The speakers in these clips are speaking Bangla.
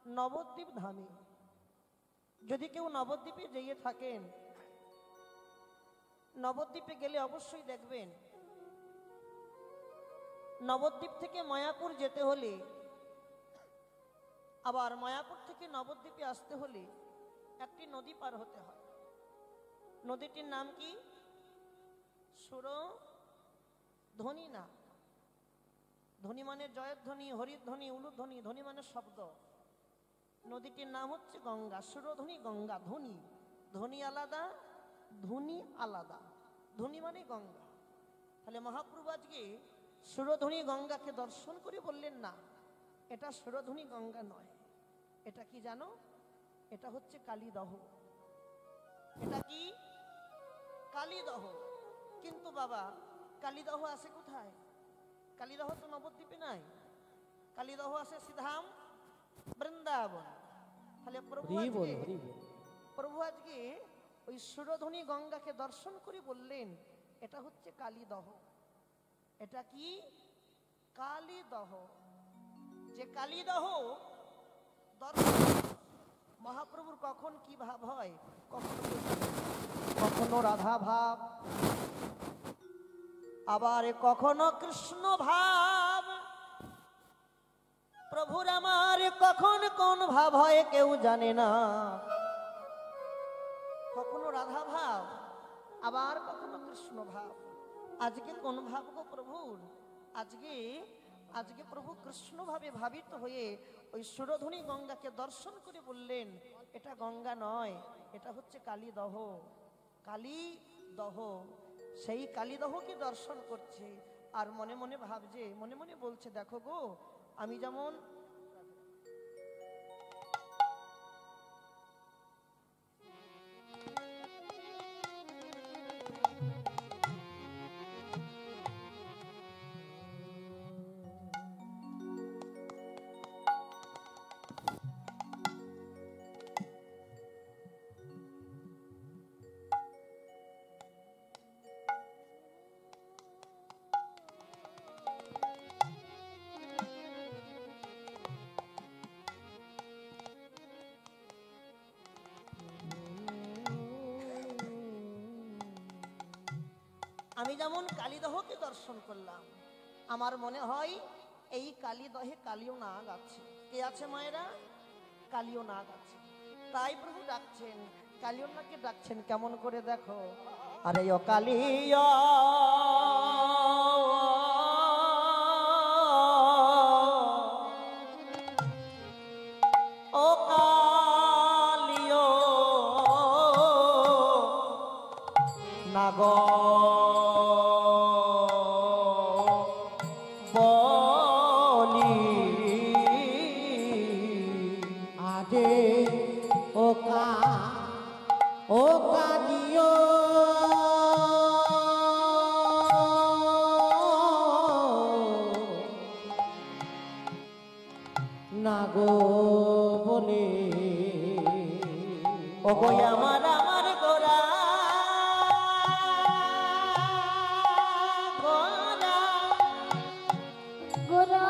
নবদ্বীপ ধামে। যদি কেউ নবদ্বীপে যেয়ে থাকেন, নবদ্বীপে গেলে অবশ্যই দেখবেন নবদ্বীপ থেকে মায়াপুর যেতে হলে, আবার মায়াপুর থেকে নবদ্বীপে আসতে হলে একটি নদী পার হতে হয়। নদীটির নাম কি? সুরধ্বনি। না, ধ্বনি মানে জয়ধ্বনি, হরিধ্বনি, উলুধ্বনি, ধ্বনি মানে শব্দ। নদীটির নাম হচ্ছে গঙ্গা। সুরধ্বনি গঙ্গা। ধ্বনি, ধ্বনি আলাদা, ধ্বনি আলাদা। ধ্বনি মানে গঙ্গা। তাহলে মহাপ্রভু আজকে সুরধ্বনি গঙ্গাকে দর্শন করে বললেন, না, এটা সুরধ্বনি গঙ্গা নয়, এটা কি জানো? এটা হচ্ছে কালীদহ। এটা কি? কালীদহ। কিন্তু বাবা, কালীদহ আছে কোথায়? কালীদহ তো নবদ্বীপে নাই, কালীদহ আছে সিধাম বৃন্দাবন। তাহলে প্রভু আজকে ওই সুরধ্বনি গঙ্গাকে দর্শন করে বললেন, এটা হচ্ছে কালীদহ। এটা কি? কালীদহ। যে কালীদহ দর্শন মহাপ্রভুর কখন কি ভাব হয়, কখনো রাধা ভাব, আবার কখনো কৃষ্ণ ভাব। প্রভুর আমার কখন কোন ভাব হয় কেউ জানে না। কখনো রাধা ভাব, আবার কখনো কৃষ্ণ ভাব। আজকে কোন ভাব গো প্রভুর? আজকে প্রভু কৃষ্ণ ভাবে ভাবিত হয়ে ওই সুরধ্বনি গঙ্গাকে দর্শন করে বললেন, এটা গঙ্গা নয়, এটা হচ্ছে কালীদহ। কালীদহ। সেই কালীদহকে দর্শন করছে আর মনে মনে ভাবছে, মনে মনে বলছে, দেখো গো, আমি যেমন কালীদহকে দর্শন করলাম, আমার মনে হয় এই কালীদহে কালীয় নাগ আছে। কে আছে মায়েরা? কালীয় নাগ আছে। তাই প্রভু ডাকছেন, কালীয় নাগকে ডাকছেন কেমন করে দেখো, আরে ও কালীয় ও কালীয় নাগ নাগো বলে ও গো আমার আমার গোরা গোরা গোরা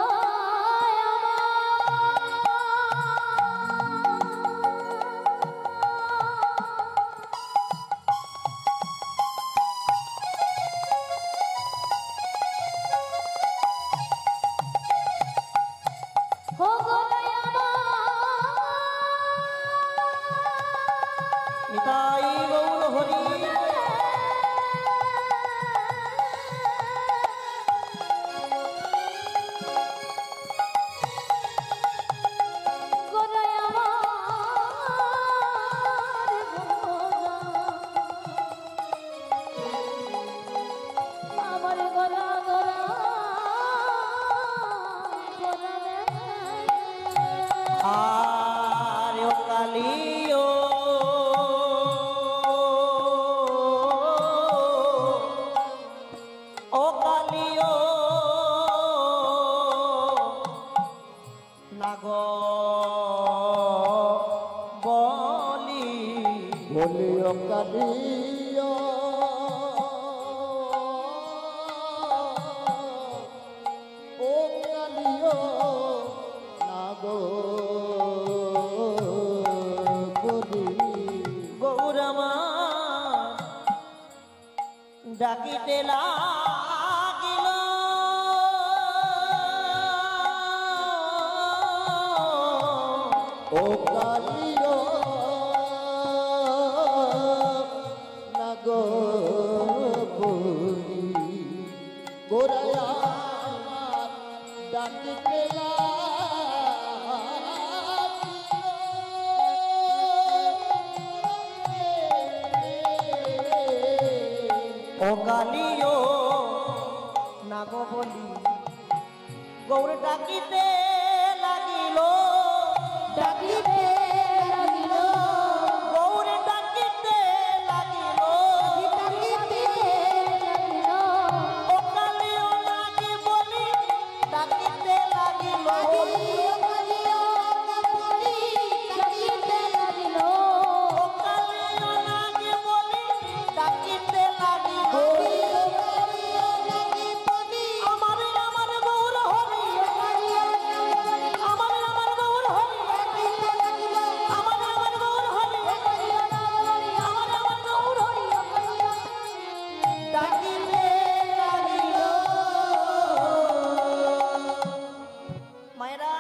নাগো ডাকিতে লাগিল ও কালিও নাগো গোরায়া ডাকিতে ও কালিও নাগো বলি গৌর ডাকিতে লাগিল ডাকিতে লাগিল গৌর ডাকিতে লাগিল ডাকিতে লাগিল ও কালিও নাগি বলি ডাকিতে লাগিল কালিও বলি ডাকিতে লাগিল ও কালিও নাগি বলি ডাকিতে লাগিল আমার আমার গৌর হরি আমার আমার গৌর হরি আমার আমার গৌর হরি আমার আমার গৌর হরি ডাকিতে লাগিল মায়েরা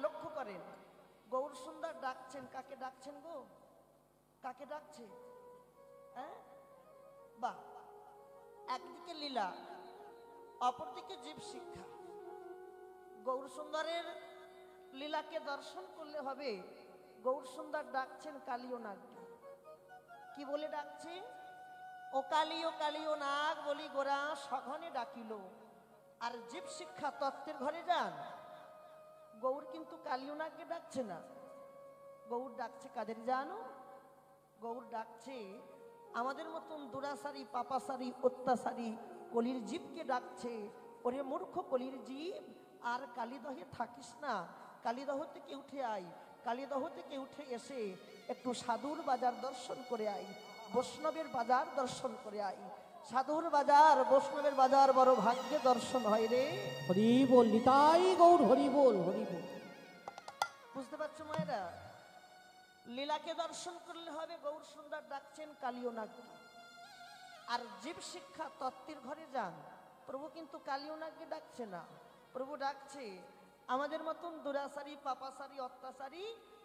লক্ষ্য করেন গৌর সুন্দর ডাকছেন কাকে ডাকছেন গো কাকে ডাকছে হ্যাঁ বাহ একদিকে লীলা অপরদিকে জীব শিক্ষা গৌর সুন্দরের লীলাকে দর্শন করলে হবে গৌর সুন্দর ডাকছেন কালিও নাগকে কি বলে ডাকছে ও কালিও নাগ বলি গোরা সঘনে ডাকিল আর জীব শিক্ষা তত্ত্বের ঘরে যান গৌর কিন্তু কালিও নাগকে ডাকছে না গৌর ডাকছে কাদের জানো গৌর ডাকছে আমাদের মতন দুরাসারি পাপাসারি অত্যাচারী কলির জীবকে ডাকছে ওরে মূর্খ কলির জীব আর কালীদহে থাকিস না কালীদহ থেকে উঠে আয় কালীদহ থেকে উঠে এসে একটু সাধুর বাজার দর্শন করে আয় বৈষ্ণবের বাজার দর্শন করে আয় সাধুর বাজার বৈষ্ণবের বাজার বড় ভাগ্যে দর্শন হয় রে হরি বল নিতাই গৌর হরি বল বুঝতে পারছো মায়েরা লীলাকে দর্শন করলে হবে গৌর সুন্দর ডাকছেন কালিও নাগকে আর জীব শিক্ষা তত্ত্বের ঘরে যান প্রভু কিন্তু কালিও নাগকে ডাকছে না প্রভু ডাকছে আমাদের মতন দুরাচারী পাপাচারী অত্যাচারী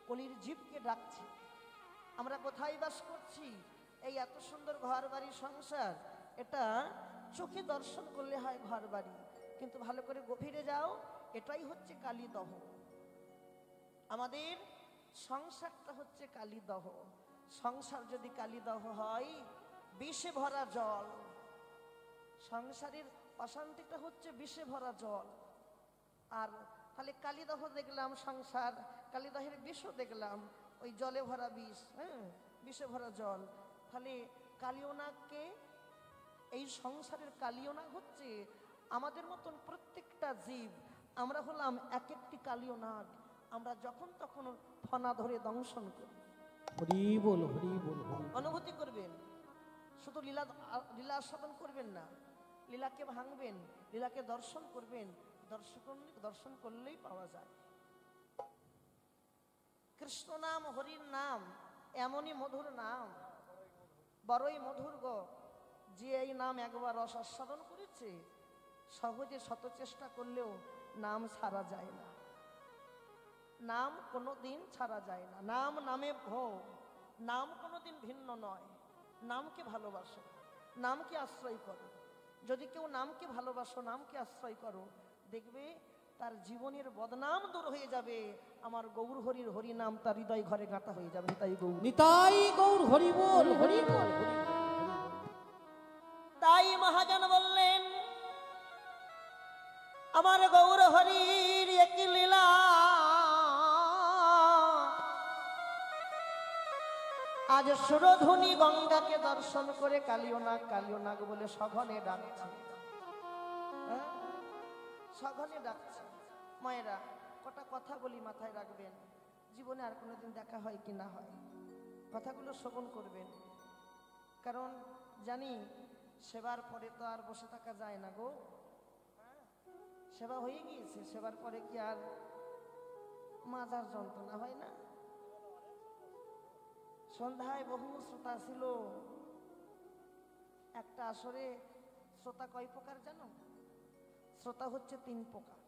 কলির জীবকে ডাকছে আমরা কোথায় বাস করছি এই এত সুন্দর ঘর বাড়ি সংসার এটা চোখে দর্শন করলে হয় ঘর বাড়ি কিন্তু ভালো করে গভীরে যাও এটাই হচ্ছে কালীদহ আমাদের সংসারটা হচ্ছে কালীদহ সংসার যদি কালীদহ হয় বিষে ভরা জল সংসারের অশান্তিটা হচ্ছে বিষে ভরা জল আর তাহলে কালীদহ দেখলাম সংসার কালীদহের বিষও দেখলাম ওই জলে ভরা বিষ হ্যাঁ বিষে ভরা জল তাহলে কালিও নাগকে এই সংসারের কালিও নাগ হচ্ছে আমাদের মতন প্রত্যেকটা জীব আমরা হলাম এক একটি কালিও নাগ আমরা যখন তখন ফনা ধরে দংশন করি হরি বল অনুভূতি করবেন শুধু লীলা আস্বাদন করবেন না লীলাকে ভাঙবেন লীলাকে দর্শন করবেন দর্শন করলেই পাওয়া যায় কৃষ্ণ নাম হরির নাম এমনই মধুর নাম বড়ই মধুর গো যে এই নাম একবার রস আস্বাদন করেছে সহজে শত চেষ্টা করলেও নাম ছাড়া যায় না নাম কোনোদিন ছাড়া যায় না নাম নামে ভোগ নাম কোনোদিন ভিন্ন নয় নামকে ভালোবাসো নামকে আশ্রয় করো যদি কেউ নামকে ভালোবাসো নামকে আশ্রয় করো দেখবে তার জীবনের বদনাম দূর হয়ে যাবে আমার গৌর হরির হরি নাম তার হৃদয় ঘরে গাঁথা হয়ে যাবে নিতাই গৌর হরি বল তাই মহাজন বললেন আমার গৌর হরির একই লীলা আজ সুরধুনি গঙ্গাকে দর্শন করে কালিও নাগ বলে সঘনে ডাকছে সঘনে ডাকছে মায়েরা কটা কথা বলি মাথায় রাখবেন জীবনে আর কোনোদিন দেখা হয় কি না হয় কথাগুলো শ্রবণ করবেন কারণ জানি সেবার পরে তো আর বসে থাকা যায় না গো সেবা হয়ে গিয়েছে সেবার পরে কি আর মাজার যন্ত্রণা হয় না সন্ধ্যায় বহু শ্রোতা ছিল একটা আসরে শ্রোতা কয় প্রকার জানো? শ্রোতা হচ্ছে 3 প্রকার।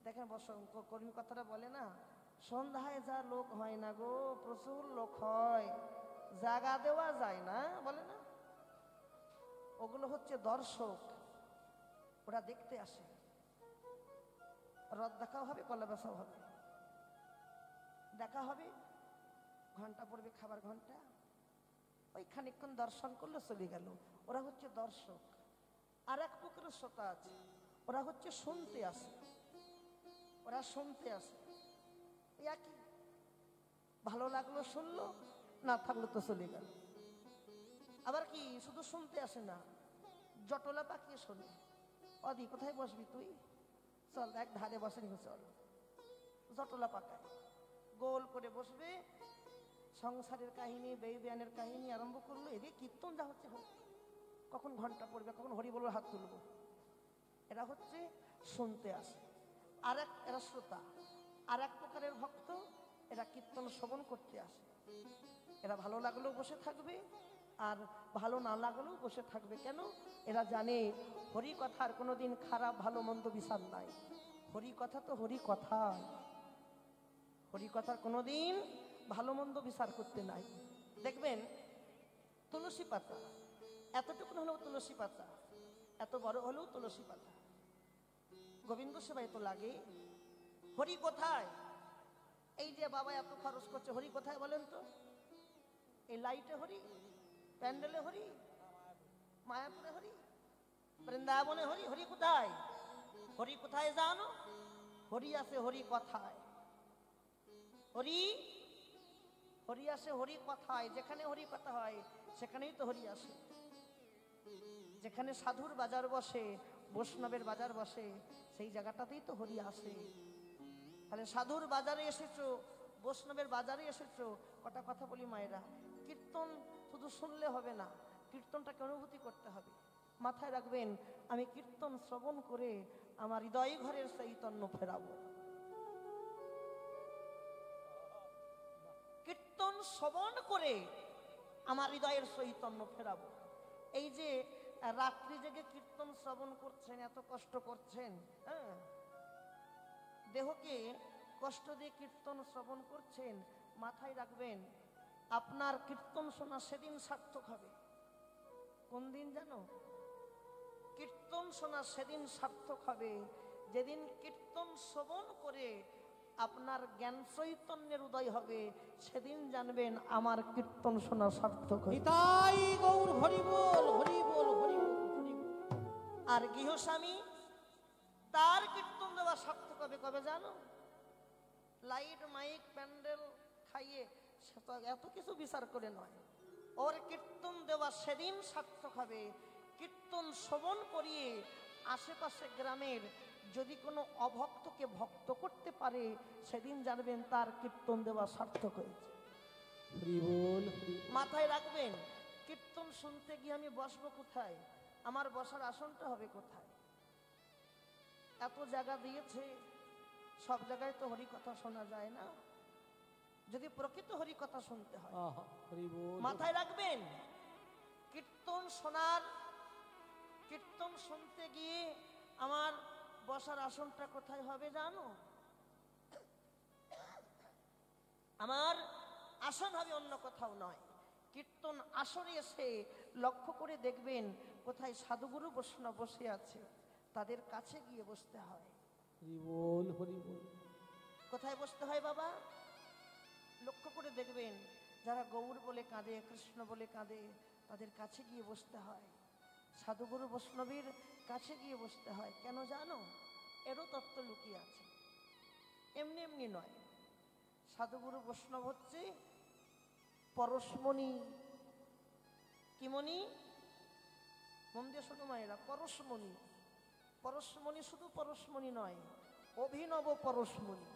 দেখেন কর্মী কথাটা বলে না, সন্ধ্যায় যা লোক হয় না গো, প্রচুর লোক হয়, জায়গা দেওয়া যায় না, বলে না? ওগুলো হচ্ছে দর্শক, ওরা দেখতে আসে। রথ দেখাও হবে, কলা বেচাও হবে, দেখা হবে, ঘন্টা পড়বে, খাবার ঘন্টা, ওই খানিকক্ষণ দর্শন করলে চলে গেল। ওরা হচ্ছে দর্শক। আর এক প্রকারের শ্রোতা আছে, ওরা হচ্ছে শুনতে আসে, ওরা শুনতে আসে। একই, ভালো লাগলো শুনলো, না থাকলো তো চলে গেল। আবার কি শুধু শুনতে আসে না, জটলা পাকিয়ে শোনে। অদি কোথায় বসবি তুই, চল এক ধারে বসে নি, চল। জটলা পাকায়, গোল করে বসবে, সংসারের কাহিনী, বেইবেয়ানের কাহিনী আরম্ভ করলো। এদিকে কীর্তন যা হচ্ছে হোক, কখন ঘন্টা পড়বে, কখন হরি বলবে, হাত তুলবো। এরা হচ্ছে শুনতে আসে। এরা শ্রোতা। আর এক প্রকারের ভক্ত, এরা কীর্তন শ্রবণ করতে আসে। এরা ভালো লাগলেও বসে থাকবে, আর ভালো না লাগলেও বসে থাকবে। কেন? এরা জানে হরি কথার কোনোদিন খারাপ ভালো মন্দ বিচার নাই। হরি কথা তো হরি কথা, হরি কথার কোনোদিন ভালো মন্দ বিচার করতে নাই। দেখবেন তুলসী পাতা, এতটুকু হলেও তুলসী পাতা, এত বড় হলেও তুলসী পাতা, গোবিন্দ সেবায় তো লাগে। হরি কোথায়? এই যে বাবা এত খরচ করছে, হরি কোথায় বলেন তো? এই লাইটে হরি, প্যান্ডেলে হরি, মায়াপুরে হরি, বৃন্দাবনে হরি। হরি কোথায়? হরি কোথায় জানো? হরি আছে হরি কথায়। হরি, হরি আসে হরি কথায়। যেখানে হরি কথা হয় সেখানেই তো হরি আসে। যেখানে সাধুর বাজার বসে, বৈষ্ণবের বাজার বসে, সেই জায়গাটাতেই তো হরি আসে। তাহলে সাধুর বাজারে এসেছো, বৈষ্ণবের বাজারে এসেছো, কটা কথা বলি মায়েরা, কীর্তন শুধু শুনলে হবে না, কীর্তনটাকে অনুভূতি করতে হবে। মাথায় রাখবেন, আমি কীর্তন শ্রবণ করে আমার হৃদয় ঘরের চৈতন্য ফেরাবো। কীর্তন শ্রবণ করে আমার হৃদয়ের চৈতন্য ফেরাবো। এই যে রাত্রি জেগে কীর্তন শ্রবণ করছেন, এত কষ্ট করছেন, হ্যাঁ, দেহকে কষ্ট দিয়ে কীর্তন শ্রবণ করছেন, মাথায় রাখবেন আপনার কীর্তন শোনা সেদিন সার্থক হবে। কোন দিন জানো? কীর্তন শোনা সেদিন সার্থক হবে যেদিন কীর্তন শ্রবণ করে আপনার জ্ঞান চৈতন্যের উদয় হবে। সেদিন জানবেন আমার কীর্তন শোনা সার্থক হয়েছে। নিতাই গৌর হরি বল, হরি বল, হরি বল, হরি বল। আর গৃহস্বামী, তার কীর্তন দেওয়া সার্থক হবে কবে জানো? লাইট মাইক প্যান্ডেল খাইয়ে সে তো এত কিছু বিচার করে নয়, ওর কীর্তন দেওয়া সেদিন সার্থক হবে। কীর্তন শ্রবণ করিয়ে আশেপাশে গ্রামের যদি কোনো অভক্তকে ভক্ত করতে পারে, সেদিন জানবেন তার কীর্তন দেওয়া সার্থক হয়েছে। হরি বল, হরি বল। মাথায় রাখবেন, কীর্তন শুনতে গিয়ে আমি বসবো কোথায়? আমার বসার আসনটা হবে কোথায়? এত জায়গা দিয়েছে, সব জায়গায় তো হরি কথা শোনা যায় না। যদি প্রকৃত হরি কথা শুনতে হয়, আহা, হরি বল। মাথায় রাখবেন, কীর্তন শুনতে গিয়ে আমার বসার আসনটা কোথায় হবে জানো? আমার আসন হবে অন্য কোথাও নয়। কীর্তন আসরে এসে লক্ষ্য করে দেখবেন কোথায় সাধুগুরু বৈষ্ণব বসে আছে, তাদের কাছে গিয়ে বসতে হয়। হরি বল, হরি বল। কোথায় বসতে হয় বাবা? লক্ষ্য করে দেখবেন, যারা গৌর বলে কাঁদে, কৃষ্ণ বলে কাঁদে, তাদের কাছে গিয়ে বসতে হয়। সাধুগুরু বৈষ্ণবীর কাছে গিয়ে বসতে হয়। কেন জানো? এরও তত্ত্ব লুকিয়ে আছে, এমনি এমনি নয়। সাধুগুরু বৈষ্ণব হচ্ছে পরশমণি। কি মণি? মন দিয়ে শোনো মায়েরা, পরশমণি। পরশমণি শুধু পরশমণি নয়, অভিনব পরশমণি।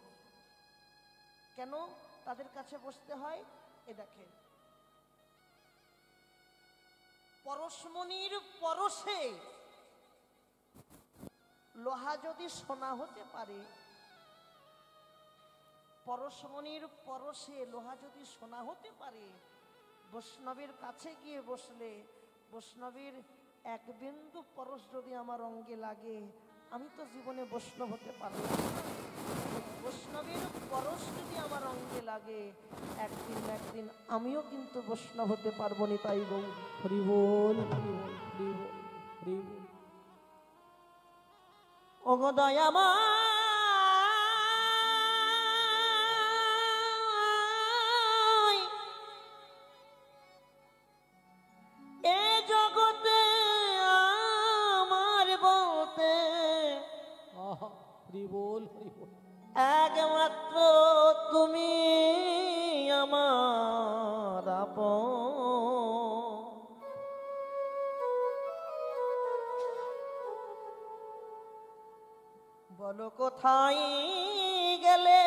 কেন তাদের কাছে বসতে হয়? এ দেখেন, পরশমণির পরশে লোহা যদি সোনা হতে পারে, পরশমণির পরশে লোহা যদি সোনা হতে পারে, বৈষ্ণবের কাছে গিয়ে বসলে বৈষ্ণবের এক বিন্দু পরশ যদি আমার অঙ্গে লাগে, আমি তো জীবনে বৈষ্ণব হতে পারবো না। বৈষ্ণবের পরশ যদি আমার অঙ্গে লাগে, একদিন না একদিন আমিও কিন্তু বৈষ্ণব হতে পারবো না। তাই গৌ হরি বল, হরি বল, হরি বল, হরি বল। ওগো দয়ামা এ জগতে আমার বলতে আহা, হরি বল, হরি বল। একমাত্র তুমি আমার আপন। বলো কোথায় গেলে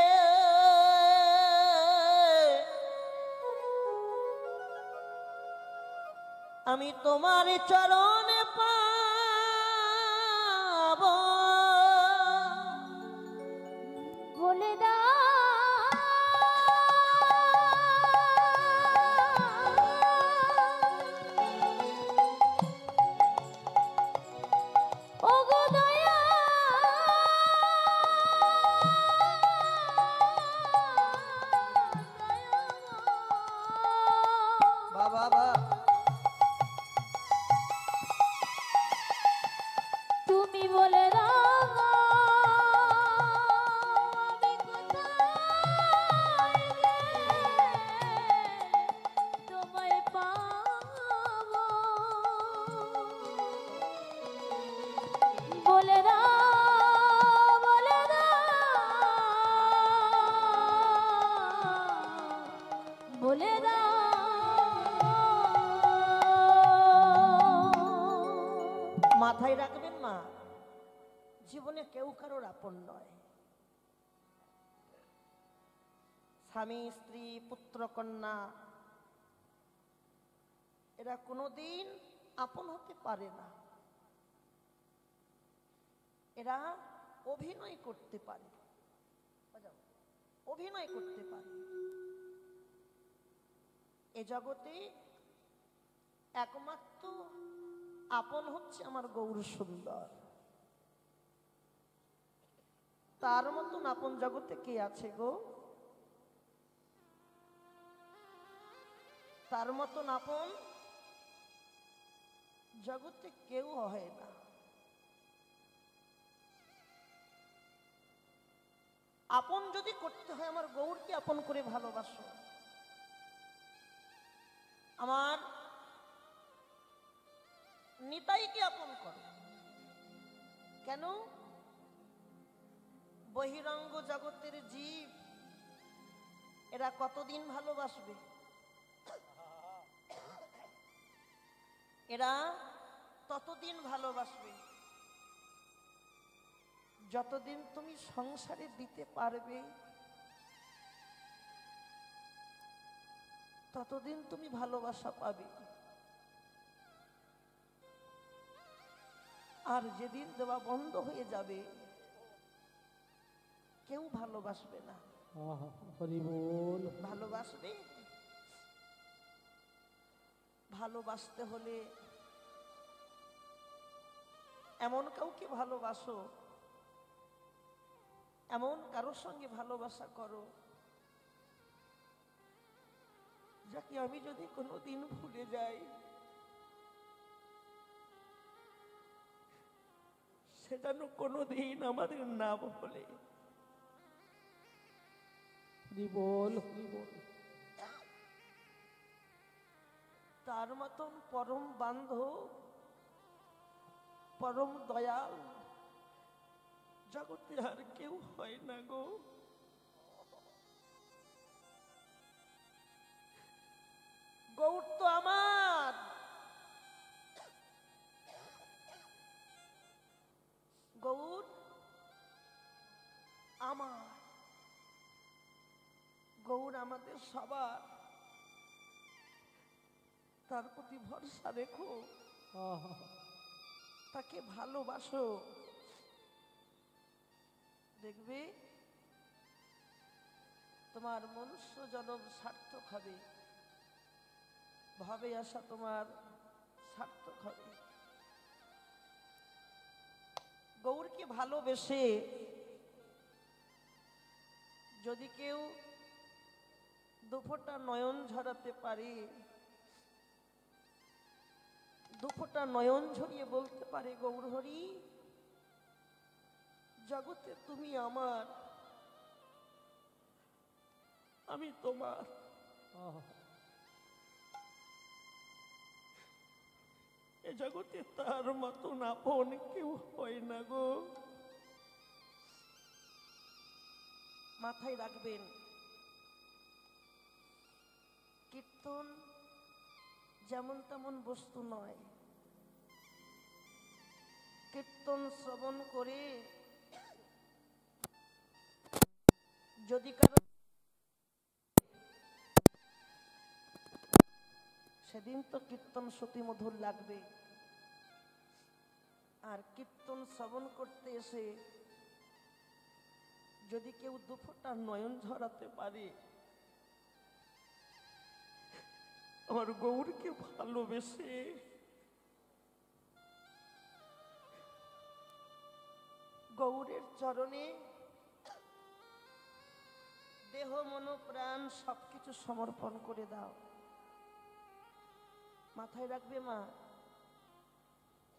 আমি তোমার চরণে পাব? বলে দাও ওগো দয়া বাবা বা তুমি বলে দাও আমি কোথায় গেলে তোমায় পাবো? বলে দাও, বলে দাও, বলে দাও। মাথায় রাখবেন মা, জীবনে কেউ কারোর আপন নয়। স্বামী, স্ত্রী, পুত্র, কন্যা এরা কোনোদিন আপন হতে পারে না। এরা অভিনয় করতে পারে, অভিনয় করতে পারে। এ জগতে একমাত্র আপন হচ্ছে আমার গৌর সুন্দর। তার মতন আপন জগতে কে আছে গো? তার মতন আপন জগতে কেউ হয় না। আপন যদি করতে হয়, আমার গৌরকে আপন করে ভালোবাসো। আমার নিতাইকে আপন করো। কেন? বহিরঙ্গ জগতের জীব এরা কতদিন ভালোবাসবে? এরা ততদিন ভালোবাসবে যতদিন তুমি সংসারে দিতে পারবে, ততদিন তুমি ভালোবাসা পাবে। আর যেদিন দেওয়া বন্ধ হয়ে যাবে, কেউ ভালোবাসবে না। আহা, হরি বল। ভালোবাসবে? ভালোবাসতে হলে এমন কাউকে ভালোবাসো, এমন কারোর সঙ্গে ভালোবাসা করো যাকে আমি যদি কোনোদিন ভুলে যাই, সেটা কোনোদিন আমাদের না বলে। হরি বল, হরি বল। তার মতন পরম বান্ধব, পরম দয়াল জগতে আর কেউ হয় না গো। গৌর তো আমার, গৌর আমার, গৌর আমাদের সবার। তার প্রতি ভরসা রেখো, আহা, তাকে ভালোবাসো। দেখবে তোমার মনুষ্য জন্ম সার্থক হবে, ভাবে আসা তোমার সার্থক হবে। গৌরকে ভালোবেসে যদি কেউ দুফোঁটা নয়ন ঝরাতে পারে, দুফোঁটা নয়ন ঝরিয়ে বলতে পারে, গৌর হরি জগতে তুমি আমার, আমি তোমার, এ জগতে তার মতন আপন কেউ হয় না গো। মাথায় রাখবেন, কীর্তন যেমন তেমন বস্তু নয়। কীর্তন শ্রবণ করে যদি কারো সেদিন তো কীর্তন সতী মধুর লাগবে। আর কীর্তন শ্রবণ করতে এসে যদি কেউ দুফোঁটা নয়ন ঝরাতে পারে, আমার গৌরকে ভালোবেসে গৌরের চরণে দেহ মন প্রাণ সবকিছু সমর্পণ করে দাও। মাথায় রাখবে মা,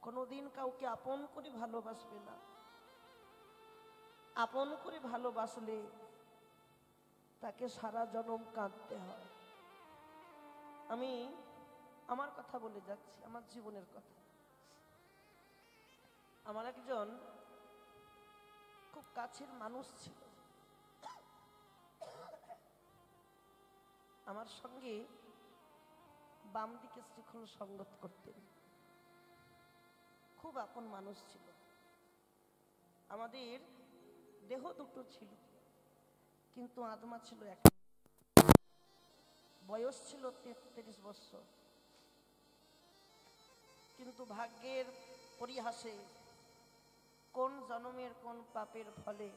কোনোদিন কাউকে আপন করে ভালোবাসবে না। আপন করে ভালোবাসলে তাকে সারা জনম কাঁদতে হয়। আমি আমার কথা বলে যাচ্ছি, আমার জীবনের কথা। আমার একজন খুব কাছের মানুষ ছিল, আমার সঙ্গে বাম দিকে শ্রীখল সঙ্গত করতেন। খুব আপন মানুষ ছিল। আমাদের দেহ দুটো ছিল, কিন্তু আত্মা ছিল এক। বয়স ছিল 33 বছর। কিন্তু ভাগ্যের পরিহাসে কোন জন্মের কোন পাপের ফলে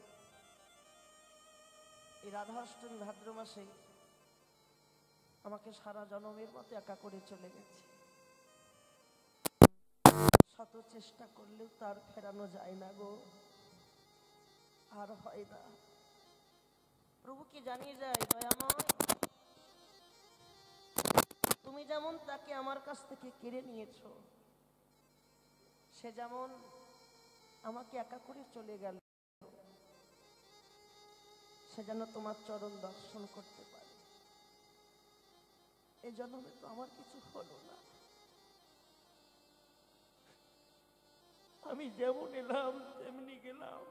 এই রাধাষ্টমী ভাদ্র মাসে আমাকে সারা জন্মের মতো একা করে চলে গেছে। শত চেষ্টা করলেও তার ফেরানো যায় না গো, আর হয় না। প্রভুকে জানিয়ে যায়, দয়াময় তুমি যেমন তাকে আমার কাছ থেকে কেড়ে নিয়েছ, সে যেমন আমাকে একা করে চলে গেল, সে যেন তোমার চরণ দর্শন করতে পারে। এই জন্মে তো আমার কিছু হলো না। আমি যেমন এলাম তেমনি গেলাম।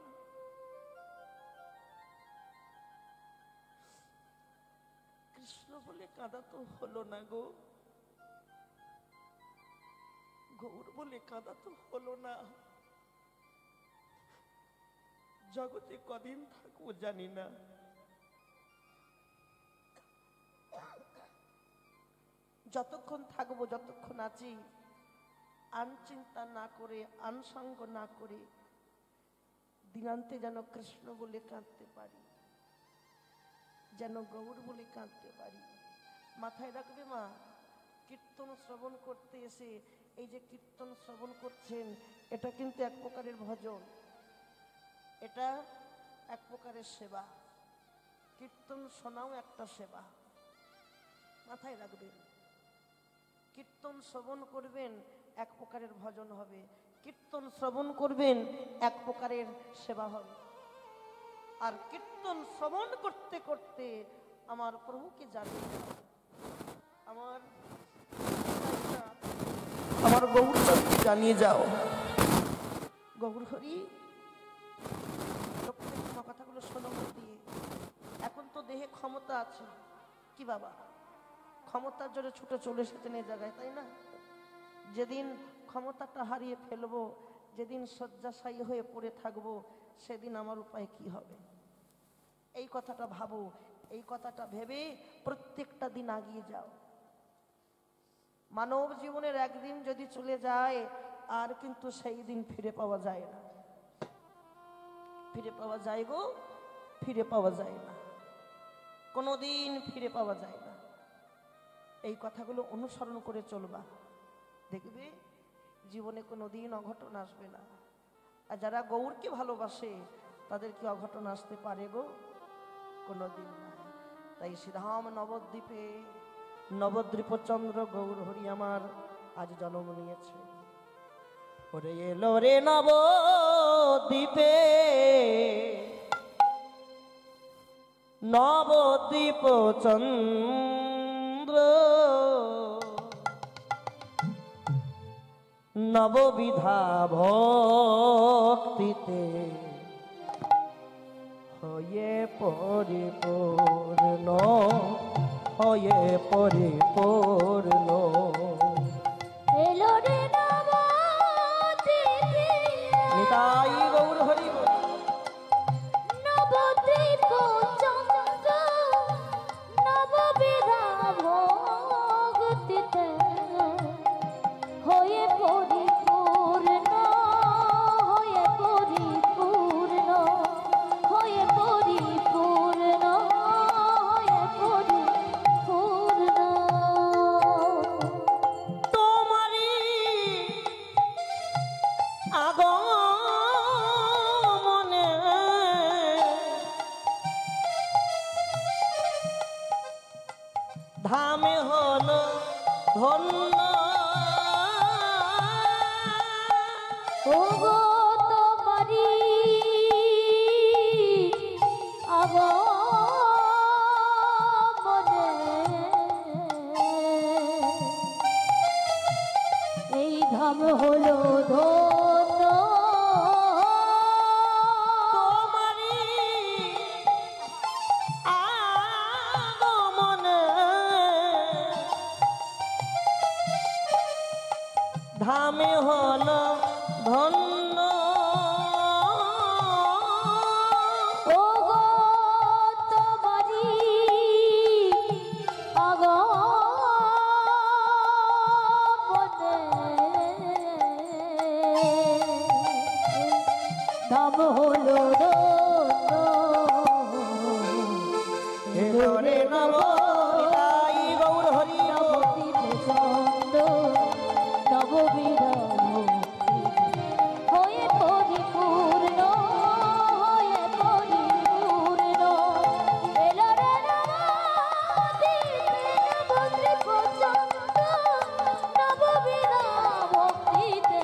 কৃষ্ণ বলে কাঁদা তো হলো না গো, গৌর বলে কাঁদা তো হলো না। জগতে কদিন থাকবো জানি না। যতক্ষণ থাকবো, যতক্ষণ আছি, আনচিন্তা না করে, আনসঙ্গ না করে দিনান্তে যেন কৃষ্ণ বলে কাঁদতে পারি, যেন গৌর বলে কাঁদতে পারি। মাথায় রাখবে মা, কীর্তন শ্রবণ করতে এসে এই যে কীর্তন শ্রবণ করছেন, এটা কিন্তু এক প্রকারের ভজন, এটা এক প্রকারের সেবা। কীর্তন শোনাও একটা সেবা। মাথায় রাখবেন, কীর্তন শ্রবণ করবেন এক প্রকারের ভজন হবে, কীর্তন শ্রবণ করবেন এক প্রকারের সেবা হবে। আর কীর্তন শ্রবণ করতে করতে আমার প্রভুকে জানিয়ে দাও, আমার গৌরকে জানিয়ে যাও। গৌর হরি, কথাগুলো শোনো দিয়ে। এখন তো দেহে ক্ষমতা আছে, কি বাবা ক্ষমতার জোরে ছুটে চলে এসেছেন এই জায়গায়, তাই না? যেদিন ক্ষমতাটা হারিয়ে ফেলবো, যেদিন শয্যাশায়ী হয়ে পড়ে থাকবো, সেদিন আমার উপায় কি হবে? এই কথাটা ভাবো, এই কথাটা ভেবে প্রত্যেকটা দিন এগিয়ে যাও। মানব জীবনের একদিন যদি চলে যায়, আর কিন্তু সেই দিন ফিরে পাওয়া যায় না। ফিরে পাওয়া যায় গো, ফিরে পাওয়া যায় না, কোনোদিন ফিরে পাওয়া যায় না। এই কথাগুলো অনুসরণ করে চলবা, দেখবে জীবনে কোনোদিন অঘটন আসবে না। আর যারা গৌরকে ভালোবাসে তাদের কি অঘটন আসতে পারে গো? কোনোদিন না। তাই শ্রীধাম নবদ্বীপে নবদ্বীপ চন্দ্র গৌর হরি আমার আজ জন্ম নিয়েছে। ওরে এলো রে নবদ্বীপে নবদ্বীপ চন্দ্র নববিধা ভক্তিতে হয়ে পরিপূর্ণ, হয়ে পরিপূর্ণ। এলো রে নবদ্বীপে নিতাই গৌর হরি বল। নবদ্বীপ চন্দ্র নববিধা ভক্তিতে হয়ে পরিপূর্ণ, হয়ে পরিপূর্ণ, হয়ে পরিপূর্ণ, হয়ে পরিপূর্ণ। তোমারি আগমনে ধামে হলো ধন্য। ওগো তোমারি আগমনে এই ধাম হলো ধন্য। তোমারি আগমনে ধামে হলো ধন্য। ওগো তোমারি আগমনে ধাম হলো ধন্য। এলো রে নব নিতাই গৌর হরি বল। নবদ্বীপ চন্দ্র নববিধা হয়ে পরিপূর্ণ, হয়ে পরিপূর্ণ। এলো রে নবদ্বীপে নবদ্বীপ চন্দ্র নববিধা ভক্তিতে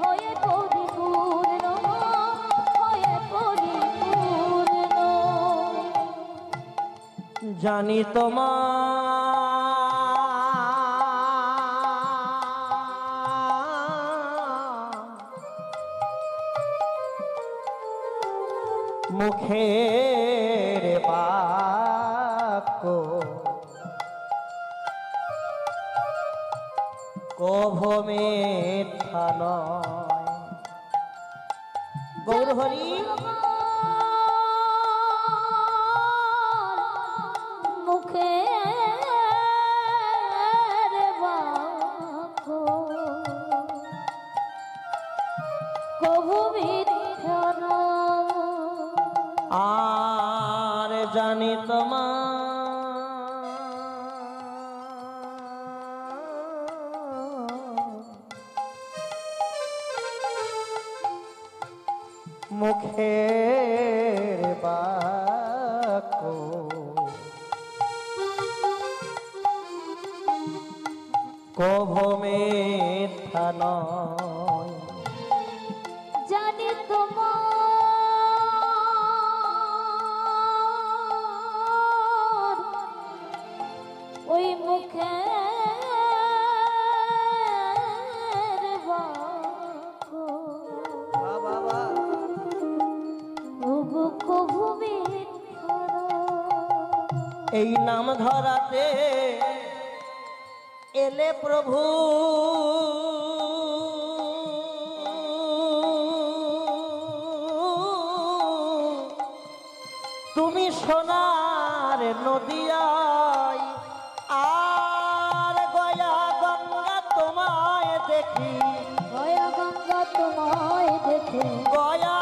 হয়ে পরিপূর্ণ, হয়ে পরিপূর্ণ। জানি মুখের বাক্য কভু মিথ্যা নয়। গৌর হরি মুখের বাক্য কভু মিথ্যা নয়। আর জানি মুখের বাক্য কভু মিথ্যা নয়। জানি তোমার ওই মুখের বাক্য ওগো কভু মিথ্যা নয়। এই নাম ধরাতে এলে প্রভু তুমি সোনার নদিয়ায় আর গয়া গঙ্গা তোমায় দেখি। গয়া গঙ্গা তোমায় দেখে গয়া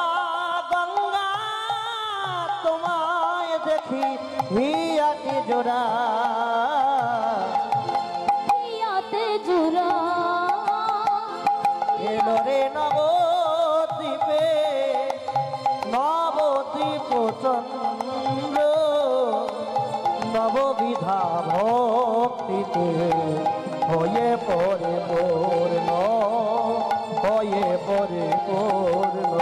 গঙ্গা তোমায় দেখি হিয়াটি জোড়া। হিয়াতে জুড়া এলো রে নবদ্বীপে চন্দ্র নববিধা ভক্তিতে হয়ে পরিপূর্ণ, হয়ে পরিপূর্ণ।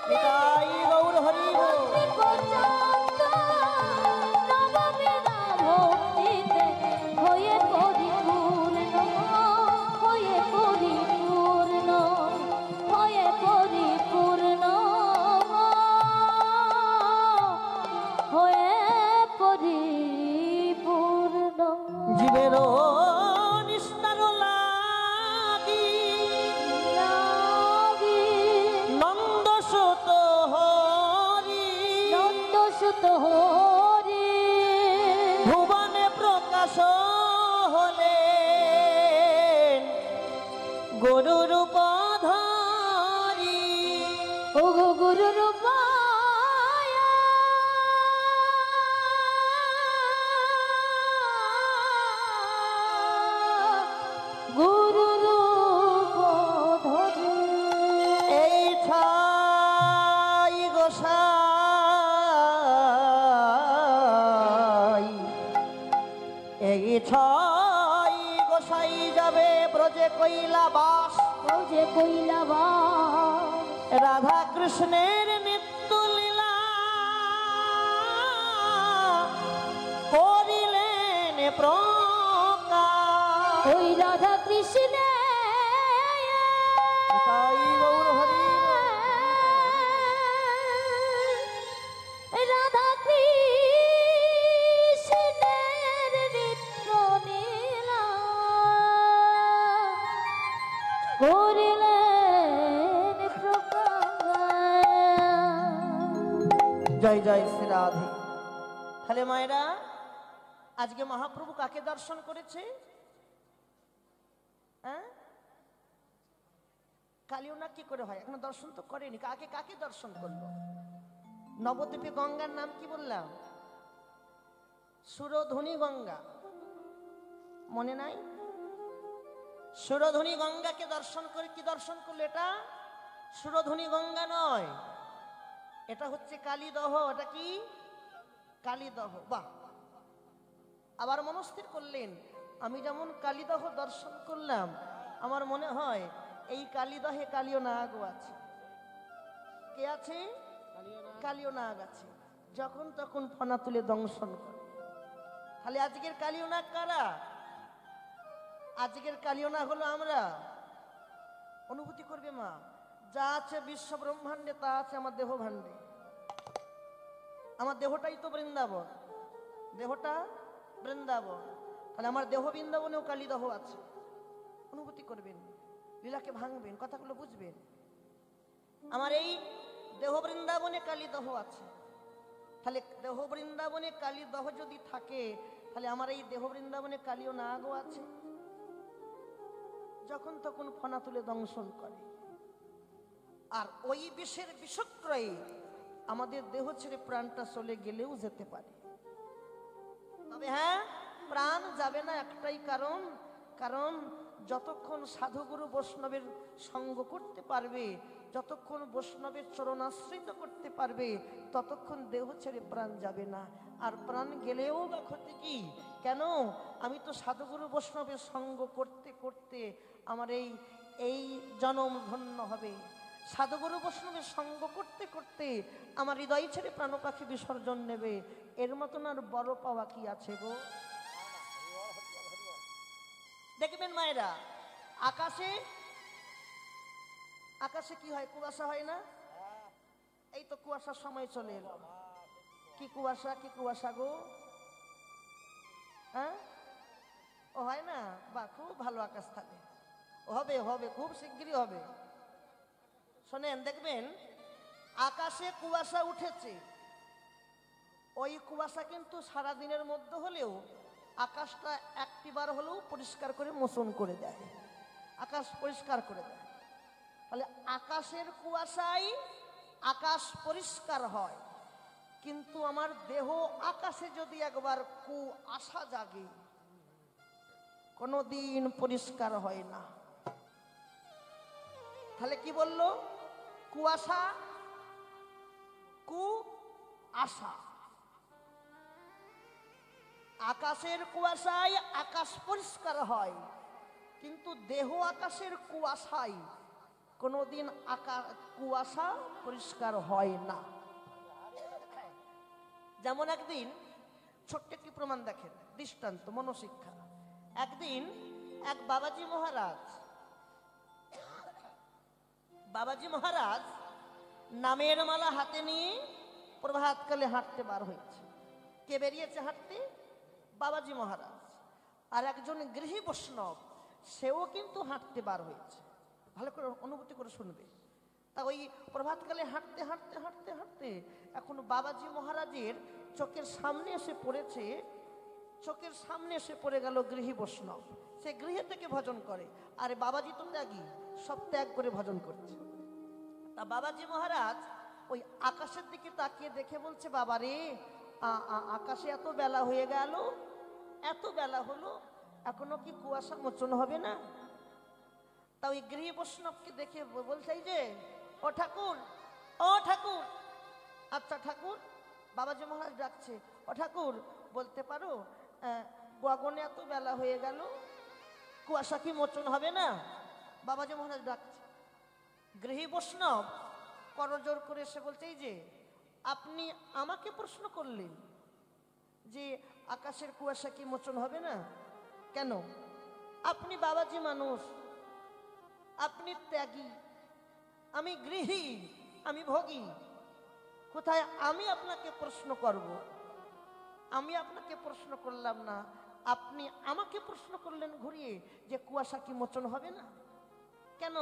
নিতাই গৌর হরি বল। জীবের নিস্তার লাগি নন্দ সুত হরি, ভুবনে প্রকাশ হলে গুরু রূপ ধরি। ও গুরু রূপা গুরু রূপ ধরে এই ছাই গোসাই, এই ছাই গোসাই যাবে ব্রজে কৈলাবাস। যে কইলাবা রাধা কৃষ্ণের নিত্য লীলা করিলেন প্রকাশ। ওই রাধা কৃষ্ণ তাই গৌর হরি রাধা কৃষ্ণের নিত্য লীলা করিলেন প্রকাশ। জয় জয় শ্রী রাধে। তাহলে মায়েরা আজকে মহাপ্রভু কাকে দর্শন করেছে? হ্যাঁ, কালিও না কি করে হয়, এখনো দর্শন তো করেনি। কাকে কাকে দর্শন করলো? নবদ্বীপে গঙ্গার নাম কি বললাম? সুরধুনী গঙ্গা, মনে নাই? সুরধুনী গঙ্গাকে দর্শন করে কি দর্শন করলো? এটা সুরধুনী গঙ্গা নয়, এটা হচ্ছে কালীদহ। এটা কি? কালীদহ। বাহ! আবার মনস্থির করলেন, আমি যেমন কালীদহ দর্শন করলাম, আমার মনে হয় এই কালীদহে কালীয় নাগও আছে। কে আছে? কালীয় নাগ আছে, যখন তখন ফনা তুলে দংশন করে। তাহলে আজকের কালীয় নাগ কারা? আজকের কালীয় নাগ হলো আমরা। অনুভূতি করবে মা, যা আছে বিশ্ব ব্রহ্মাণ্ডে তা আছে আমার দেহ ভাণ্ডে। আমার দেহটাই তো বৃন্দাবন, দেহটা বৃন্দাবন। তাহলে আমার দেহ বৃন্দাবনেও কালীদহ আছে। অনুভূতি করবেন, লীলাকে ভাঙবেন, কথাগুলো বুঝবেন। আমার এই দেহ বৃন্দাবনে কালীদহ আছে। তাহলে দেহ বৃন্দাবনে কালীদহ যদি থাকে, তাহলে আমার এই দেহ বৃন্দাবনে কালীয় নাগও আছে, যখন তখন ফনা তুলে দংশন করে। আর ওই বিষের বিষক্রয়ে আমাদের দেহ ছেড়ে প্রাণটা চলে গেলেও যেতে পারে। তবে হ্যাঁ, প্রাণ যাবে না একটাই কারণ, কারণ যতক্ষণ সাধুগুরু বৈষ্ণবের সঙ্গ করতে পারবে, যতক্ষণ বৈষ্ণবের চরণাশ্রিত করতে পারবে, ততক্ষণ দেহ ছেড়ে প্রাণ যাবে না। আর প্রাণ গেলেও বা ক্ষতি কি? কেন? আমি তো সাধুগুরু বৈষ্ণবের সঙ্গ করতে করতে আমার এই জনম ধন্য হবে। সাধুগুরু বৈষ্ণবের সঙ্গ করতে করতে আমার হৃদয় ছেড়ে প্রাণ পাখি বিসর্জন নেবে। এর মতন আর বড় পাওয়া কি আছে গো? দেখবেন মায়েরা, আকাশে আকাশে কি হয়? কুয়াশা হয় না? এই তো কুয়াশার সময় চলে এলো। কি কুয়াশা, কি কুয়াশা গো? হ্যাঁ, ও হয় না? বা খুব ভালো আকাশ থাকে। হবে হবে, খুব শিগগিরই হবে। শোনেন, দেখবেন আকাশে কুয়াশা উঠেছে, ওই কুয়াশা কিন্তু সারাদিনের মধ্যে হলেও আকাশটা একটিবার হলেও পরিষ্কার করে মোচন করে দেয়, আকাশ পরিষ্কার করে দেয়। তাহলে আকাশের কুয়াশায় আকাশ পরিষ্কার হয়, কিন্তু আমার দেহ আকাশে যদি একবার কুয়াশা জাগে, কোনোদিন পরিষ্কার হয় না। তাহলে কি বললো? কুয়াশা কুয়াশা। আকাশের কুয়াশায় আকাশ পরিষ্কার হয়, কিন্তু দেহ আকাশের কুয়াশায় কোনোদিন কুয়াশা পরিষ্কার হয় না। যেমন একদিন ছোট্ট একটি প্রমাণ দেখেন, দৃষ্টান্ত, মনোশিক্ষা। একদিন এক বাবাজি মহারাজ নামের মালা হাতে নিয়ে প্রভাতকালে হাঁটতে বার হয়েছে। কে বেরিয়েছে হাঁটতে? বাবাজি মহারাজ। আর একজন গৃহী বৈষ্ণব, সেও কিন্তু হাঁটতে বার হয়েছে। ভালো করে অনুভূতি করে শুনবে। তা ওই প্রভাতকালে হাঁটতে হাঁটতে হাঁটতে হাঁটতে এখন বাবাজি মহারাজের চোখের সামনে এসে পড়ে গেল গৃহী বৈষ্ণব। সে গৃহে থেকে ভজন করে, আর বাবাজি তো ত্যাগী, সব ত্যাগ করে ভজন করছে। তা বাবাজি মহারাজ ওই আকাশের দিকে তাকিয়ে দেখে বলছে, বাবা রে, আকাশে এত বেলা হয়ে গেল, এত বেলা হলো, এখনো কি কুয়াশা মোচন হবে না? তা ওই গৃহী বৈষ্ণবকে দেখে বলছে, যে ও ঠাকুর, ও ঠাকুর। আচ্ছা ঠাকুর, বাবাজি মহারাজ ডাকছে, ও ঠাকুর, বলতে পারো গগনে এত বেলা হয়ে গেল, কুয়াশা কি মোচন হবে না? বাবাজি মহারাজ ডাকছে। গৃহী বৈষ্ণব করজোর করে এসে বলছে, যে আপনি আমাকে প্রশ্ন করলেন যে আকাশের কুয়াশা কি মোচন হবে না কেন? আপনি বাবাজি মানুষ, আপনি ত্যাগী, আমি গৃহী, আমি ভোগী, কোথায় আমি আপনাকে প্রশ্ন করব? আমি আপনাকে প্রশ্ন করলাম না, আপনি আমাকে প্রশ্ন করলেন ঘুরিয়ে যে কুয়াশা কি মোচন হবে না কেন?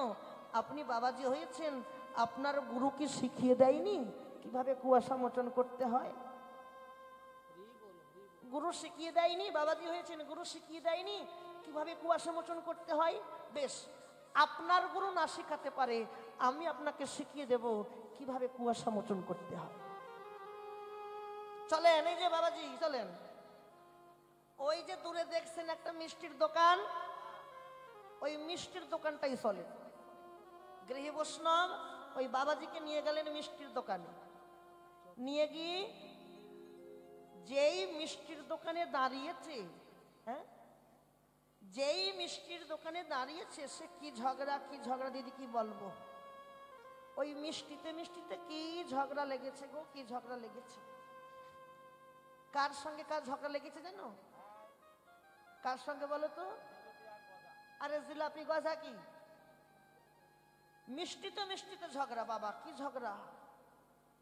আপনি বাবাজি হয়েছেন, আপনার গুরু কি শিখিয়ে দেয়নি কিভাবে কুয়াশা মোচন করতে হয়? গুরু শিখিয়ে দেয়নি? বাবাজি হয়েছেন, গুরু শিখিয়ে দেয়নি কিভাবে কুয়াশা মোচন করতে হয়? বেশ, আপনার গুরু না শিখাতে পারে, আমি আপনাকে শিখিয়ে দেব কিভাবে কুয়াশা মোচন করতে হয়। চলেন, এই যে বাবাজি চলেন। ওই যে দূরে দেখছেন একটা মিষ্টির দোকান, ওই মিষ্টির দোকানটাই চলে। গৃহী বৈষ্ণব ওই বাবাজিকে নিয়ে গেলেন মিষ্টির দোকানে। নিয়ে গিয়ে যেই মিষ্টির দোকানে দাঁড়িয়েছে, যেই মিষ্টির দোকানে দাঁড়িয়েছে, সে কি ঝগড়া দিদি কি বলবো। ওই মিষ্টিতে কি ঝগড়া লেগেছে গো, কি ঝগড়া লেগেছে। কার সঙ্গে কার ঝগড়া লেগেছে জানো? কার সঙ্গে বলো তো? আরে জিলাপি গজা কি মিষ্টিতে ঝগড়া। বাবা, কি ঝগড়া?